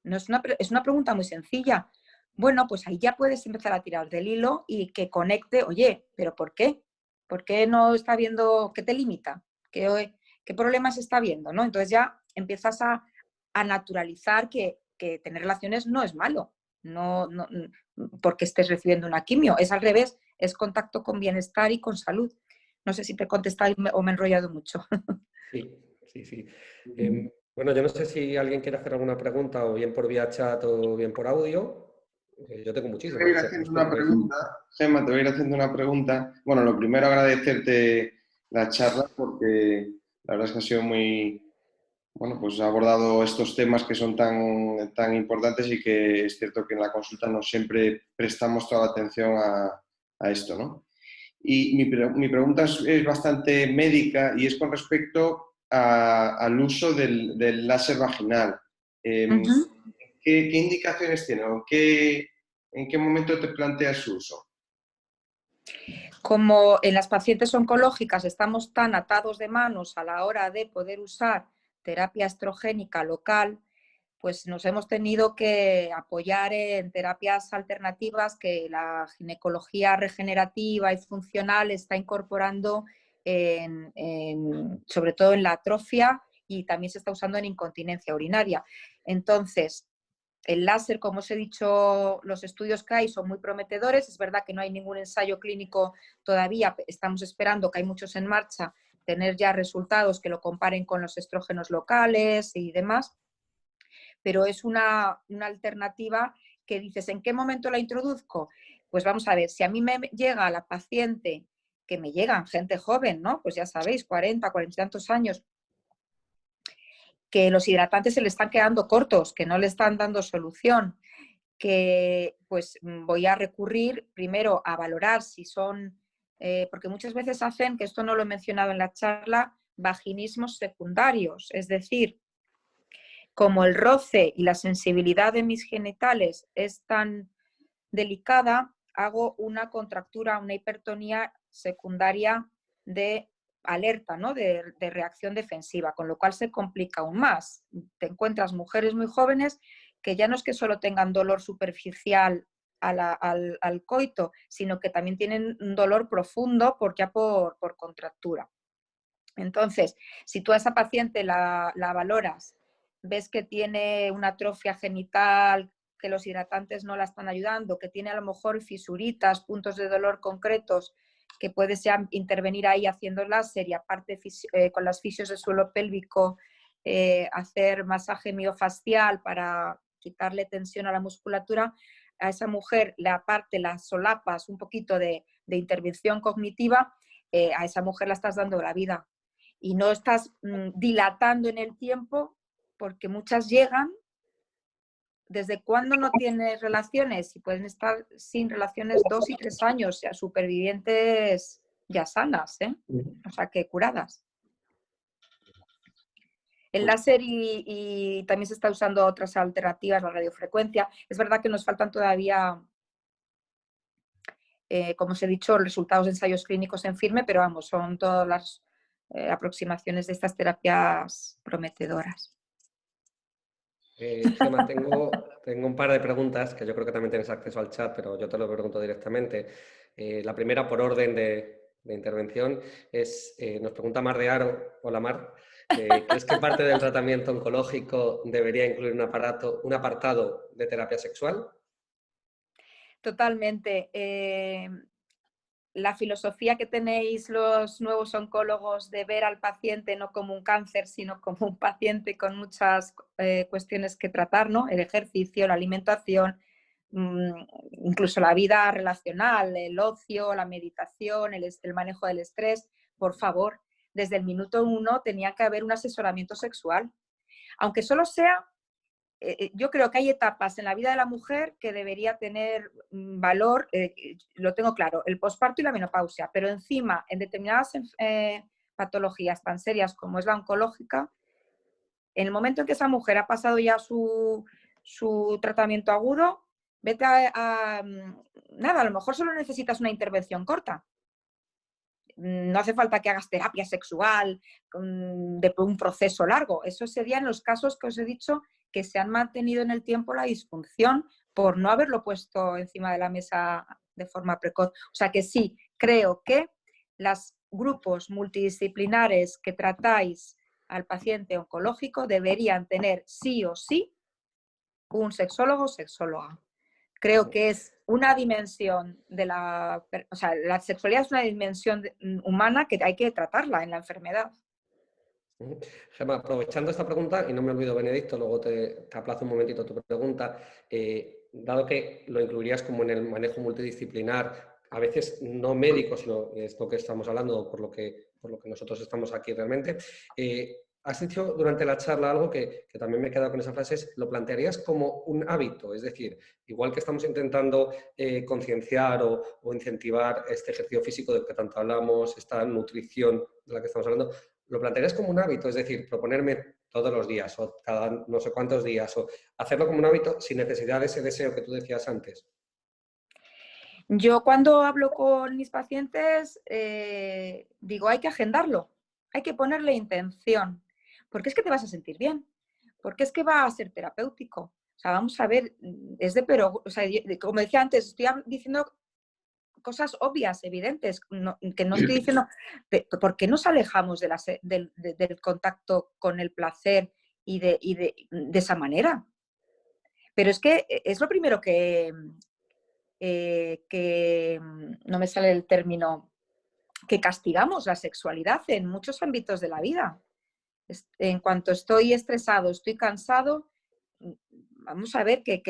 No es una pregunta muy sencilla. Bueno, pues ahí ya puedes empezar a tirar del hilo y que conecte, oye, ¿pero por qué? ¿Por qué no está viendo, qué te limita? ¿Qué problemas está viendo? ¿No? Entonces ya empiezas a naturalizar que tener relaciones no es malo, no, porque estés recibiendo una quimio. Es al revés, es contacto con bienestar y con salud. No sé si te he contestado o me he enrollado mucho. Sí, sí, sí. Bueno, yo no sé si alguien quiere hacer alguna pregunta, o bien por vía chat o bien por audio. Yo tengo Te voy a muchísimas. ir haciendo una pregunta, Gemma, te voy a ir haciendo una pregunta. Bueno, lo primero agradecerte la charla porque la verdad es que ha sido muy, bueno, pues ha abordado estos temas que son tan importantes y que es cierto que en la consulta no siempre prestamos toda la atención a esto, ¿no? Y mi pregunta es bastante médica y es con respecto al uso del láser vaginal. Uh-huh. ¿Qué indicaciones tiene? ¿En qué momento te planteas su uso? Como en las pacientes oncológicas estamos tan atados de manos a la hora de poder usar terapia estrogénica local, pues nos hemos tenido que apoyar en terapias alternativas que la ginecología regenerativa y funcional está incorporando sobre todo en la atrofia, y también se está usando en incontinencia urinaria. Entonces, el láser, como os he dicho, los estudios que hay son muy prometedores. Es verdad que no hay ningún ensayo clínico todavía, estamos esperando, que hay muchos en marcha, tener ya resultados que lo comparen con los estrógenos locales y demás, pero es una alternativa que dices, ¿en qué momento la introduzco? Pues vamos a ver, si a mí me llega la paciente, que me llegan gente joven, ¿no? Pues ya sabéis, 40 y tantos años, que los hidratantes se le están quedando cortos, que no le están dando solución, que pues voy a recurrir primero a valorar si son, porque muchas veces hacen, que esto no lo he mencionado en la charla, vaginismos secundarios, es decir, como el roce y la sensibilidad de mis genitales es tan delicada, hago una contractura, una hipertonía secundaria de alerta, ¿no? de reacción defensiva, con lo cual se complica aún más. Te encuentras mujeres muy jóvenes que ya no es que solo tengan dolor superficial al coito, sino que también tienen un dolor profundo por contractura. Entonces, si tú a esa paciente la valoras, ves que tiene una atrofia genital, que los hidratantes no la están ayudando, que tiene a lo mejor fisuritas, puntos de dolor concretos, que puedes ya intervenir ahí haciendo láser y aparte con las fisios del suelo pélvico hacer masaje miofascial para quitarle tensión a la musculatura, a esa mujer aparte las solapas un poquito de intervención cognitiva, a esa mujer la estás dando la vida y no estás dilatando en el tiempo, porque muchas llegan. ¿Desde cuándo no tienes relaciones? Y pueden estar sin relaciones 2 y 3 años, o sea, supervivientes ya sanas, ¿eh? O sea, que curadas. El láser y también se está usando otras alternativas, la radiofrecuencia. Es verdad que nos faltan todavía, como os he dicho, resultados de ensayos clínicos en firme, pero vamos, son todas las aproximaciones de estas terapias prometedoras. Gemma, tengo un par de preguntas que yo creo que también tienes acceso al chat, pero yo te lo pregunto directamente. La primera, por orden de intervención, es, nos pregunta Mar de Aro. Hola, Mar. ¿Crees que parte del tratamiento oncológico debería incluir un apartado de terapia sexual? Totalmente. La filosofía que tenéis los nuevos oncólogos de ver al paciente no como un cáncer, sino como un paciente con muchas cuestiones que tratar, ¿no? El ejercicio, la alimentación, incluso la vida relacional, el ocio, la meditación, el manejo del estrés. Por favor, desde el minuto 1 tenía que haber un asesoramiento sexual. Aunque solo sea, yo creo que hay etapas en la vida de la mujer que debería tener valor, lo tengo claro, el posparto y la menopausia, pero encima, en determinadas patologías tan serias como es la oncológica, en el momento en que esa mujer ha pasado ya su tratamiento agudo, vete nada, a lo mejor solo necesitas una intervención corta. No hace falta que hagas terapia sexual de un proceso largo. Eso sería en los casos que os he dicho que se han mantenido en el tiempo la disfunción por no haberlo puesto encima de la mesa de forma precoz. O sea que sí, creo que los grupos multidisciplinares que tratáis al paciente oncológico deberían tener sí o sí un sexólogo o sexóloga. Creo que es una dimensión de la sexualidad es una dimensión humana que hay que tratarla en la enfermedad. Gemma, aprovechando esta pregunta, y no me olvido, Benedicto, luego te aplazo un momentito tu pregunta, dado que lo incluirías como en el manejo multidisciplinar, a veces no médico, sino es lo que estamos hablando, por lo que nosotros estamos aquí realmente, has dicho durante la charla algo que también me he quedado con esa frase, es, lo plantearías como un hábito, es decir, igual que estamos intentando concienciar o incentivar este ejercicio físico del que tanto hablamos, esta nutrición de la que estamos hablando, lo plantearías como un hábito, es decir, proponerme todos los días o cada no sé cuántos días o hacerlo como un hábito sin necesidad de ese deseo que tú decías antes. Yo cuando hablo con mis pacientes digo, hay que agendarlo, hay que ponerle intención, porque es que te vas a sentir bien, porque es que va a ser terapéutico. O sea, vamos a ver, como decía antes, estoy diciendo cosas obvias, evidentes, que no estoy diciendo, ¿por qué nos alejamos del contacto con el placer y de esa manera? Pero es que es lo primero que no me sale el término, que castigamos la sexualidad en muchos ámbitos de la vida. En cuanto estoy estresado, estoy cansado, vamos a ver que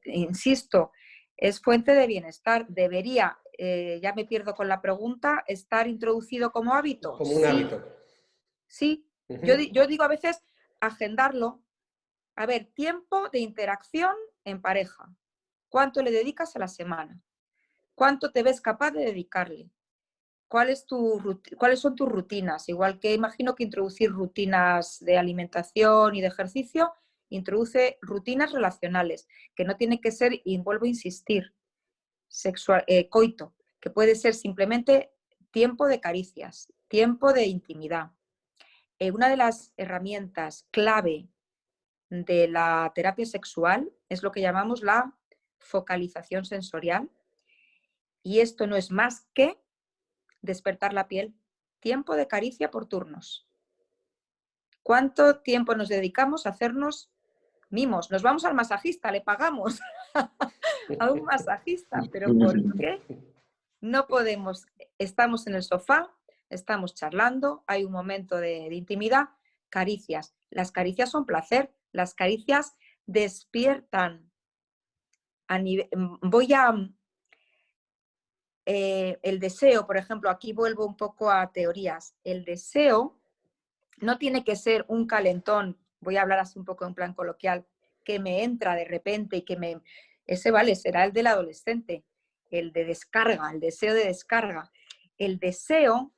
insisto, es fuente de bienestar. Debería, ya me pierdo con la pregunta, estar introducido como hábito. Como un hábito. Sí. Yo digo a veces agendarlo. A ver, tiempo de interacción en pareja. ¿Cuánto le dedicas a la semana? ¿Cuánto te ves capaz de dedicarle? ¿Cuáles son tus rutinas? Igual que imagino que introducir rutinas de alimentación y de ejercicio, introduce rutinas relacionales, que no tiene que ser, y vuelvo a insistir, coito, que puede ser simplemente tiempo de caricias, tiempo de intimidad. Una de las herramientas clave de la terapia sexual es lo que llamamos la focalización sensorial, y esto no es más que despertar la piel, tiempo de caricia por turnos. ¿Cuánto tiempo nos dedicamos a hacernos mimos? Nos vamos al masajista, le pagamos a un masajista, pero ¿por qué no podemos? Estamos en el sofá, estamos charlando, hay un momento de intimidad, caricias. Las caricias son placer, las caricias despiertan. El deseo, por ejemplo, aquí vuelvo un poco a teorías. El deseo no tiene que ser un calentón, voy a hablar así un poco en plan coloquial, que me entra de repente y ese vale, será el del adolescente, el de descarga, el deseo de descarga. El deseo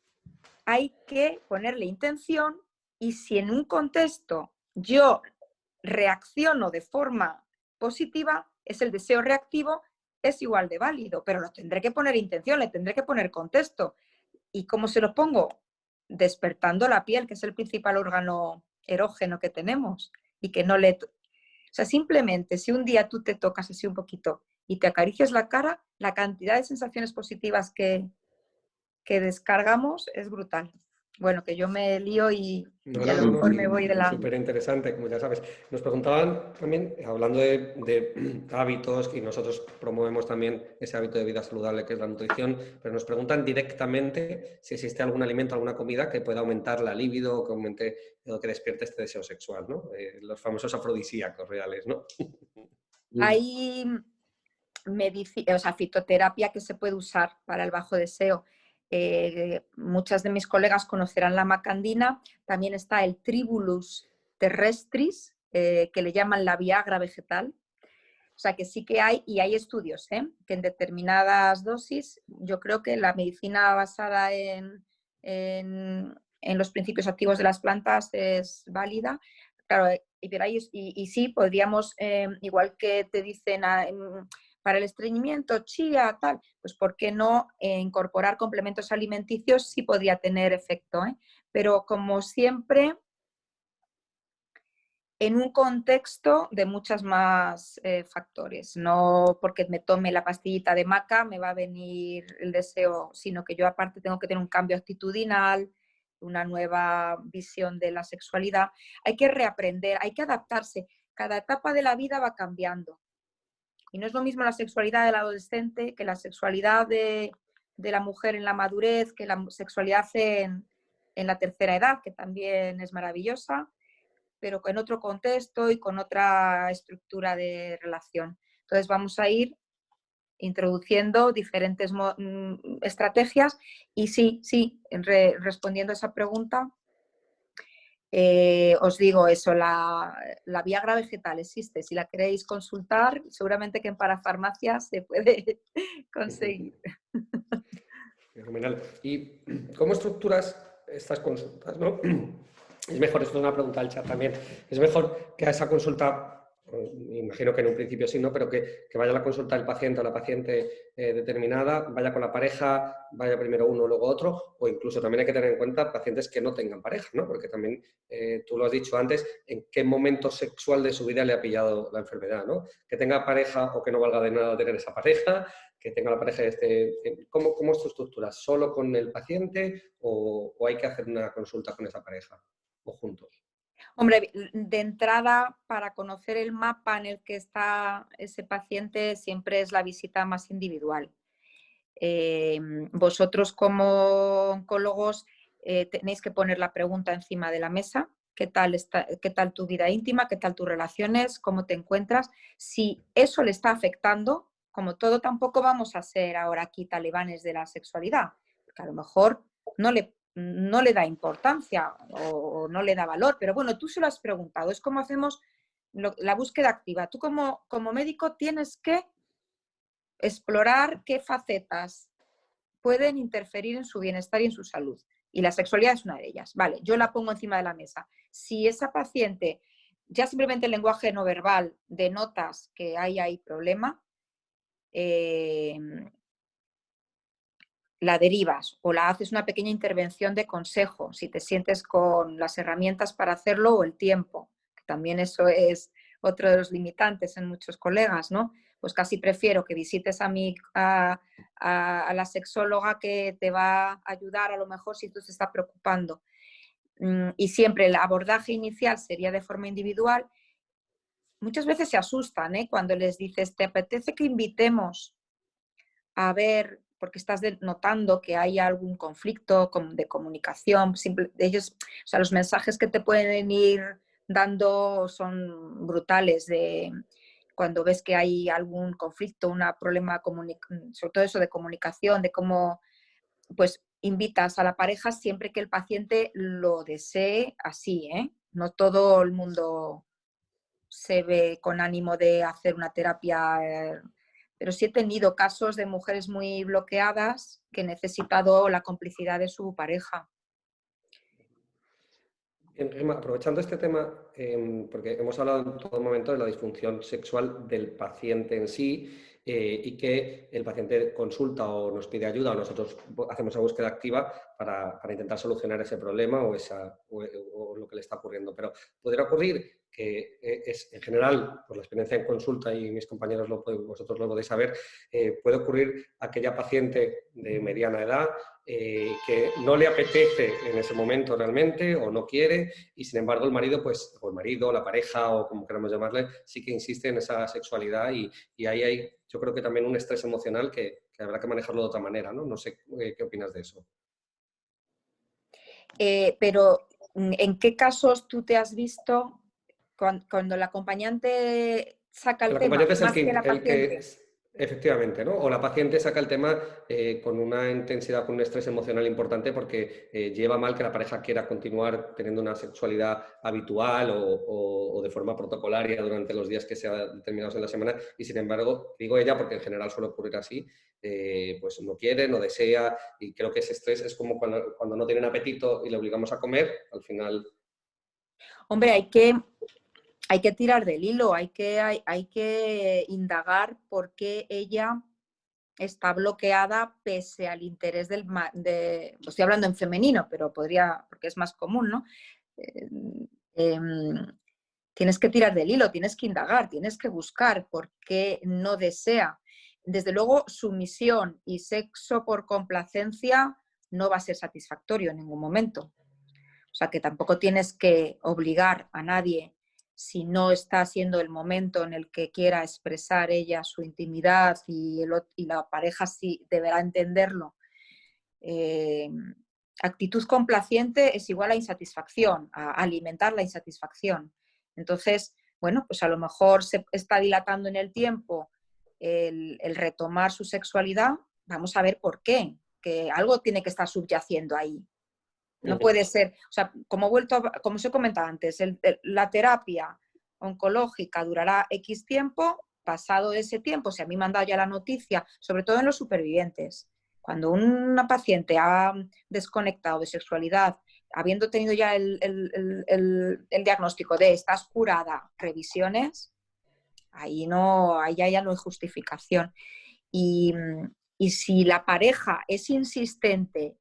hay que ponerle intención Y si en un contexto yo reacciono de forma positiva, es el deseo reactivo, es igual de válido, pero lo tendré que poner intención, le tendré que poner contexto. ¿Y cómo se lo pongo? Despertando la piel, que es el principal órgano erógeno que tenemos, y que no le... O sea, simplemente si un día tú te tocas así un poquito y te acaricias la cara, la cantidad de sensaciones positivas que descargamos es brutal. Bueno, que yo me lío y a lo mejor me voy de la... Súper interesante, como ya sabes. Nos preguntaban también, hablando de hábitos, y nosotros promovemos también ese hábito de vida saludable que es la nutrición, pero nos preguntan directamente si existe algún alimento, alguna comida que pueda aumentar la libido, que aumente o que despierte este deseo sexual, ¿no? Los famosos afrodisíacos reales, ¿no? Hay o sea, fitoterapia que se puede usar para el bajo deseo. Muchas de mis colegas conocerán la macandina. También está el Tribulus terrestris, que le llaman la Viagra vegetal. O sea que sí que hay, y hay estudios, que en determinadas dosis, yo creo que la medicina basada en los principios activos de las plantas es válida. Claro, y sí, podríamos, igual que te dicen para el estreñimiento, chía, tal, pues ¿por qué no incorporar complementos alimenticios? Sí podría tener efecto, pero como siempre, en un contexto de muchos más factores. No porque me tome la pastillita de maca me va a venir el deseo, sino que yo aparte tengo que tener un cambio actitudinal, una nueva visión de la sexualidad. Hay que reaprender, hay que adaptarse. Cada etapa de la vida va cambiando. Y no es lo mismo la sexualidad del adolescente que la sexualidad de la mujer en la madurez, que la sexualidad en la tercera edad, que también es maravillosa, pero en otro contexto y con otra estructura de relación. Entonces vamos a ir introduciendo diferentes estrategias y sí, respondiendo a esa pregunta, os digo eso, la Viagra vegetal existe. Si la queréis consultar, seguramente que en parafarmacias se puede conseguir. Fenomenal. ¿Y cómo estructuras estas consultas, no? Es mejor, esto es una pregunta al chat también, es mejor que a esa consulta, imagino que en un principio sí, ¿no? Pero que vaya a la consulta el paciente o la paciente determinada, vaya con la pareja, vaya primero uno, luego otro, o incluso también hay que tener en cuenta pacientes que no tengan pareja, ¿no? Porque también, tú lo has dicho antes, en qué momento sexual de su vida le ha pillado la enfermedad, ¿no? Que tenga pareja o que no valga de nada tener esa pareja, que tenga la pareja ¿Cómo es tu estructura? ¿Solo con el paciente o hay que hacer una consulta con esa pareja o juntos? Hombre, de entrada, para conocer el mapa en el que está ese paciente, siempre es la visita más individual. Vosotros como oncólogos tenéis que poner la pregunta encima de la mesa. ¿Qué tal tu vida íntima? ¿Qué tal tus relaciones? ¿Cómo te encuentras? Si eso le está afectando, como todo, tampoco vamos a ser ahora aquí talibanes de la sexualidad, porque a lo mejor no le da importancia o no le da valor, pero bueno, tú se lo has preguntado. Es como hacemos la búsqueda activa. Tú como médico tienes que explorar qué facetas pueden interferir en su bienestar y en su salud. Y la sexualidad es una de ellas. Vale, yo la pongo encima de la mesa. Si esa paciente, ya simplemente el lenguaje no verbal, denotas que hay ahí problema, la derivas o la haces una pequeña intervención de consejo, si te sientes con las herramientas para hacerlo o el tiempo, que también eso es otro de los limitantes en muchos colegas, ¿no? Pues casi prefiero que visites a la sexóloga que te va a ayudar a lo mejor si tú te estás preocupando. Y siempre el abordaje inicial sería de forma individual. Muchas veces se asustan, cuando les dices, ¿te apetece que invitemos a ver, porque estás notando que hay algún conflicto de comunicación? Ellos, o sea, los mensajes que te pueden ir dando son brutales cuando ves que hay algún conflicto, un problema, sobre todo eso de comunicación, de cómo, pues, invitas a la pareja siempre que el paciente lo desee así, No todo el mundo se ve con ánimo de hacer una terapia, pero sí he tenido casos de mujeres muy bloqueadas que han necesitado la complicidad de su pareja. Gemma, aprovechando este tema, porque hemos hablado en todo momento de la disfunción sexual del paciente en sí y que el paciente consulta o nos pide ayuda o nosotros hacemos la búsqueda activa para intentar solucionar ese problema o lo que le está ocurriendo. Pero podría ocurrir que es en general, por la experiencia en consulta y mis compañeros vosotros lo podéis saber, puede ocurrir aquella paciente de mediana edad que no le apetece en ese momento realmente o no quiere y sin embargo el marido, pues, o el marido, la pareja o como queramos llamarle, sí que insiste en esa sexualidad y ahí hay, yo creo que también un estrés emocional que habrá que manejarlo de otra manera, ¿no? No sé qué opinas de eso. Pero, ¿en qué casos tú te has visto cuando el acompañante saca El el tema acompañante es más que la paciente? efectivamente, ¿no? O la paciente saca el tema con una intensidad, con un estrés emocional importante porque lleva mal que la pareja quiera continuar teniendo una sexualidad habitual o de forma protocolaria durante los días que sean determinados en la semana y sin embargo, digo ella porque en general suele ocurrir así, pues no quiere, no desea y creo que ese estrés es como cuando no tienen apetito y le obligamos a comer, al final... Hombre, hay que tirar del hilo, hay que indagar por qué ella está bloqueada pese al interés estoy hablando en femenino, pero podría, porque es más común, ¿no? Eh, em, Tienes que tirar del hilo, tienes que indagar, tienes que buscar por qué no desea. Desde luego, sumisión y sexo por complacencia no va a ser satisfactorio en ningún momento. O sea, que tampoco tienes que obligar a nadie si no está siendo el momento en el que quiera expresar ella su intimidad y la pareja sí deberá entenderlo. Eh, Actitud complaciente es igual a insatisfacción, a alimentar la insatisfacción. Entonces, bueno, pues a lo mejor se está dilatando en el tiempo el retomar su sexualidad. Vamos a ver por qué, que algo tiene que estar subyaciendo ahí. No puede ser, o sea, como os he comentado antes, la terapia oncológica durará X tiempo, pasado ese tiempo, si a mí me han dado ya la noticia, sobre todo en los supervivientes, cuando una paciente ha desconectado de sexualidad, habiendo tenido ya el diagnóstico de estás curada, revisiones, ahí ya no hay justificación. Y, y si la pareja es insistente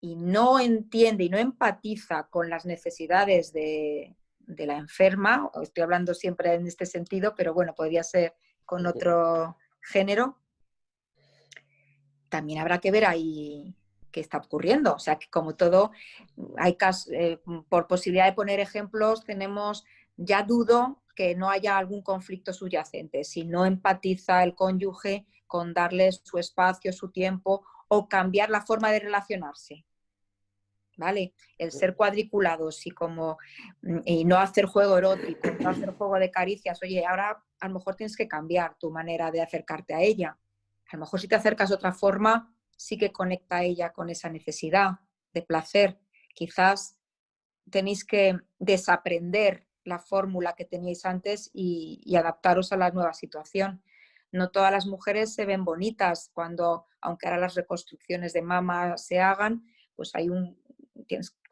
y no entiende y no empatiza con las necesidades de la enferma, estoy hablando siempre en este sentido, pero bueno, podría ser con otro género, también habrá que ver ahí qué está ocurriendo. O sea, que como todo, hay casos, por posibilidad de poner ejemplos, ya dudo que no haya algún conflicto subyacente, si no empatiza el cónyuge con darle su espacio, su tiempo o cambiar la forma de relacionarse. ¿Vale? El ser cuadriculados y no hacer juego erótico, no hacer juego de caricias. Oye, ahora a lo mejor tienes que cambiar tu manera de acercarte a ella. A lo mejor si te acercas de otra forma, sí que conecta a ella con esa necesidad de placer. Quizás tenéis que desaprender la fórmula que teníais antes y adaptaros a la nueva situación. No todas las mujeres se ven bonitas aunque ahora las reconstrucciones de mama se hagan, pues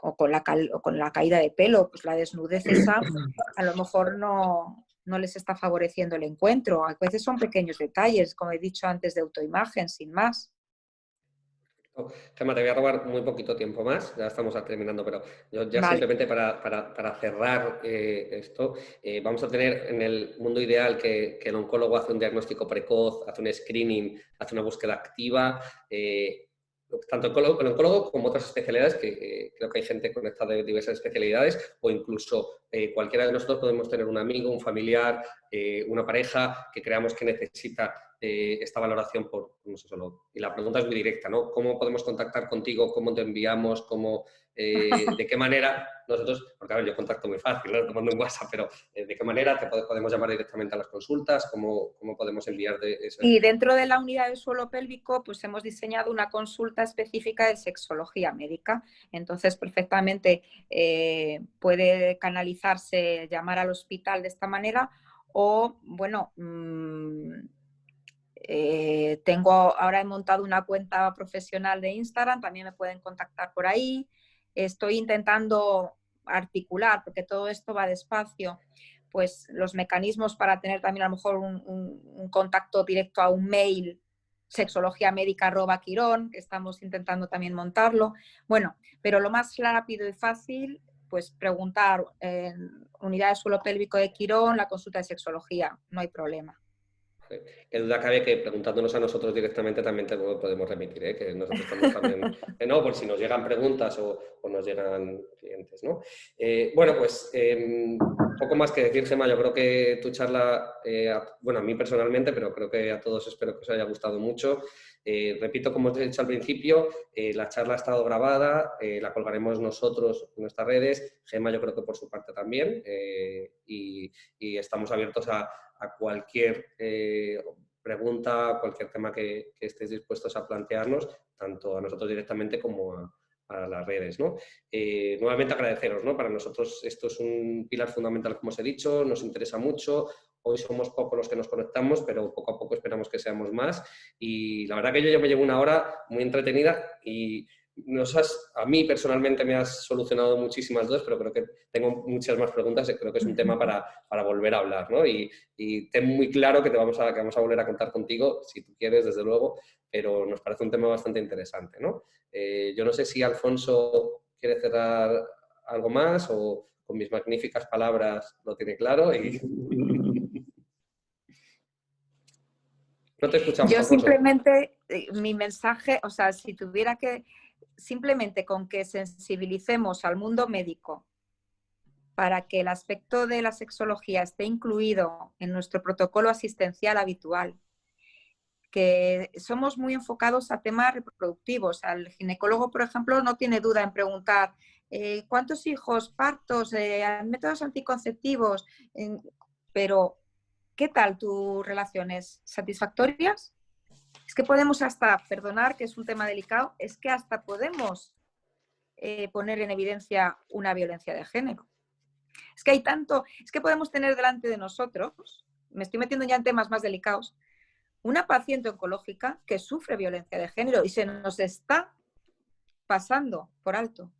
o con la caída de pelo, pues la desnudez esa a lo mejor no les está favoreciendo el encuentro. A veces son pequeños detalles, como he dicho antes, de autoimagen, sin más. Gemma, te voy a robar muy poquito tiempo más, ya estamos terminando, pero yo ya Vale. simplemente para cerrar esto, vamos a tener en el mundo ideal que el oncólogo hace un diagnóstico precoz, hace un screening, hace una búsqueda activa, tanto el oncólogo como otras especialidades, que creo que hay gente conectada de diversas especialidades, o incluso cualquiera de nosotros podemos tener un amigo, un familiar, una pareja que creamos que necesita esta valoración no sé, y la pregunta es muy directa, ¿no? ¿Cómo podemos contactar contigo? ¿Cómo te enviamos? ¿De qué manera nosotros, porque a ver, yo contacto muy fácil, ¿no? Te mando un WhatsApp, pero ¿de qué manera te podemos llamar directamente a las consultas? ¿Cómo podemos enviar de eso? Y dentro de la unidad del suelo pélvico, pues hemos diseñado una consulta específica de sexología médica. Entonces, perfectamente puede canalizarse, llamar al hospital de esta manera o, bueno, ahora he montado una cuenta profesional de Instagram, también me pueden contactar por ahí. Estoy intentando articular, porque todo esto va despacio, pues los mecanismos para tener también a lo mejor un contacto directo a un mail, sexologiamédica@Quirón, que estamos intentando también montarlo. Bueno, pero lo más rápido y fácil, pues preguntar en unidad de suelo pélvico de Quirón, la consulta de sexología, no hay problema. Qué duda cabe que preguntándonos a nosotros directamente también te lo podemos remitir, ¿eh? Que nosotros estamos también, no, por si nos llegan preguntas o nos llegan clientes, ¿no? Bueno, pues poco más que decir, Gemma, yo creo que tu charla, bueno, a mí personalmente, pero creo que a todos espero que os haya gustado mucho. Repito, como os he dicho al principio, la charla ha estado grabada, la colgaremos nosotros en nuestras redes, Gemma yo creo que por su parte también, y estamos abiertos a cualquier pregunta, cualquier tema que estéis dispuestos a plantearnos, tanto a nosotros directamente como a las redes, ¿no? Nuevamente agradeceros, ¿no? Para nosotros esto es un pilar fundamental, como os he dicho, nos interesa mucho. Hoy somos pocos los que nos conectamos, pero poco a poco esperamos que seamos más. Y la verdad que yo ya me llevo una hora muy entretenida y a mí personalmente me has solucionado muchísimas dudas, pero creo que tengo muchas más preguntas. Creo que es un tema para volver a hablar, ¿no? Y ten muy claro que vamos a volver a contar contigo, si tú quieres, desde luego, pero nos parece un tema bastante interesante, ¿no? Yo no sé si Alfonso quiere cerrar algo más o con mis magníficas palabras lo tiene claro. No te escuchamos, Yo Alfonso. simplemente, mi mensaje, o sea, si tuviera que, simplemente con que sensibilicemos al mundo médico para que el aspecto de la sexología esté incluido en nuestro protocolo asistencial habitual, que somos muy enfocados a temas reproductivos. El ginecólogo, por ejemplo, no tiene duda en preguntar ¿cuántos hijos, partos, métodos anticonceptivos? Pero, ¿qué tal tus relaciones? ¿Satisfactorias? Es que podemos hasta, perdonar que es un tema delicado, es que hasta podemos poner en evidencia una violencia de género. Es que hay tanto, es que podemos tener delante de nosotros, me estoy metiendo ya en temas más delicados, una paciente oncológica que sufre violencia de género y se nos está pasando por alto.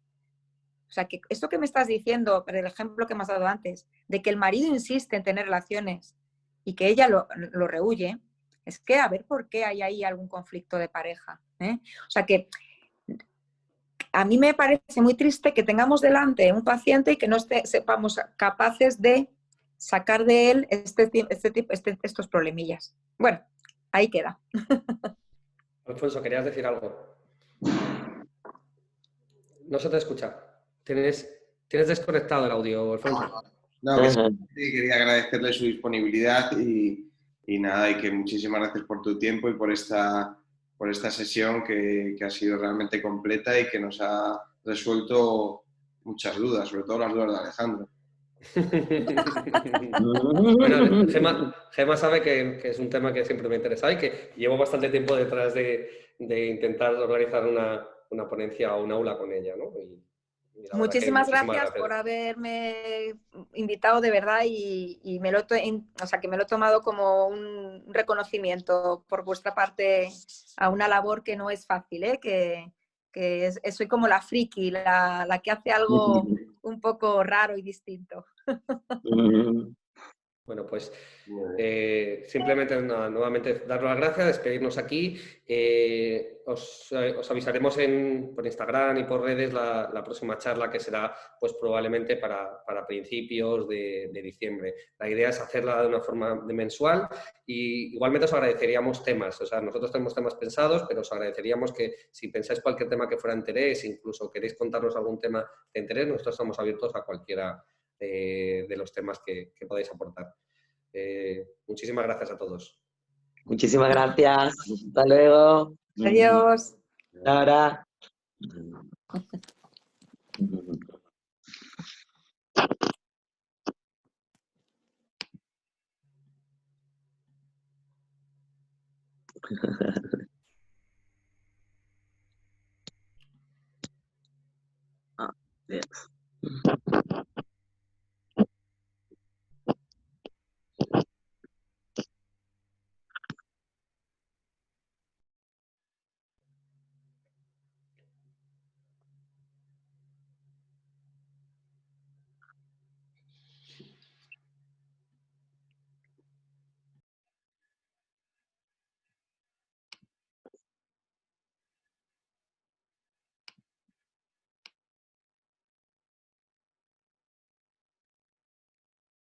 O sea, que esto que me estás diciendo, el ejemplo que me has dado antes, de que el marido insiste en tener relaciones y que ella lo rehúye, es que a ver por qué hay ahí algún conflicto de pareja. O sea, que a mí me parece muy triste que tengamos delante un paciente y que no sepamos capaces de sacar de él estos problemillas. Bueno, ahí queda. Alfonso, ¿querías decir algo? No se te escucha. Tienes desconectado el audio, Alfonso. No, que sí, quería agradecerle su disponibilidad y nada, y que muchísimas gracias por tu tiempo y por esta sesión que ha sido realmente completa y que nos ha resuelto muchas dudas, sobre todo las dudas de Alejandro. Bueno, Gemma sabe que es un tema que siempre me ha interesado y que llevo bastante tiempo detrás de intentar organizar una ponencia o un aula con ella, ¿no? Y la verdad que Muchísimas muchísimas gracias gracias. por haberme invitado de verdad y o sea, que me lo he tomado como un reconocimiento por vuestra parte a una labor que no es fácil, soy como la friki, la que hace algo un poco raro y distinto. Bueno, pues simplemente nuevamente daros las gracias, despedirnos aquí. Os avisaremos por Instagram y por redes la próxima charla que será pues probablemente para principios de diciembre. La idea es hacerla de una forma mensual y igualmente os agradeceríamos temas. O sea, nosotros tenemos temas pensados, pero os agradeceríamos que si pensáis cualquier tema que fuera de interés, incluso queréis contarnos algún tema de interés, nosotros estamos abiertos a cualquiera de los temas que podáis aportar. Muchísimas gracias a todos. Muchísimas gracias. Hasta luego. Adiós. Ahora. Yes.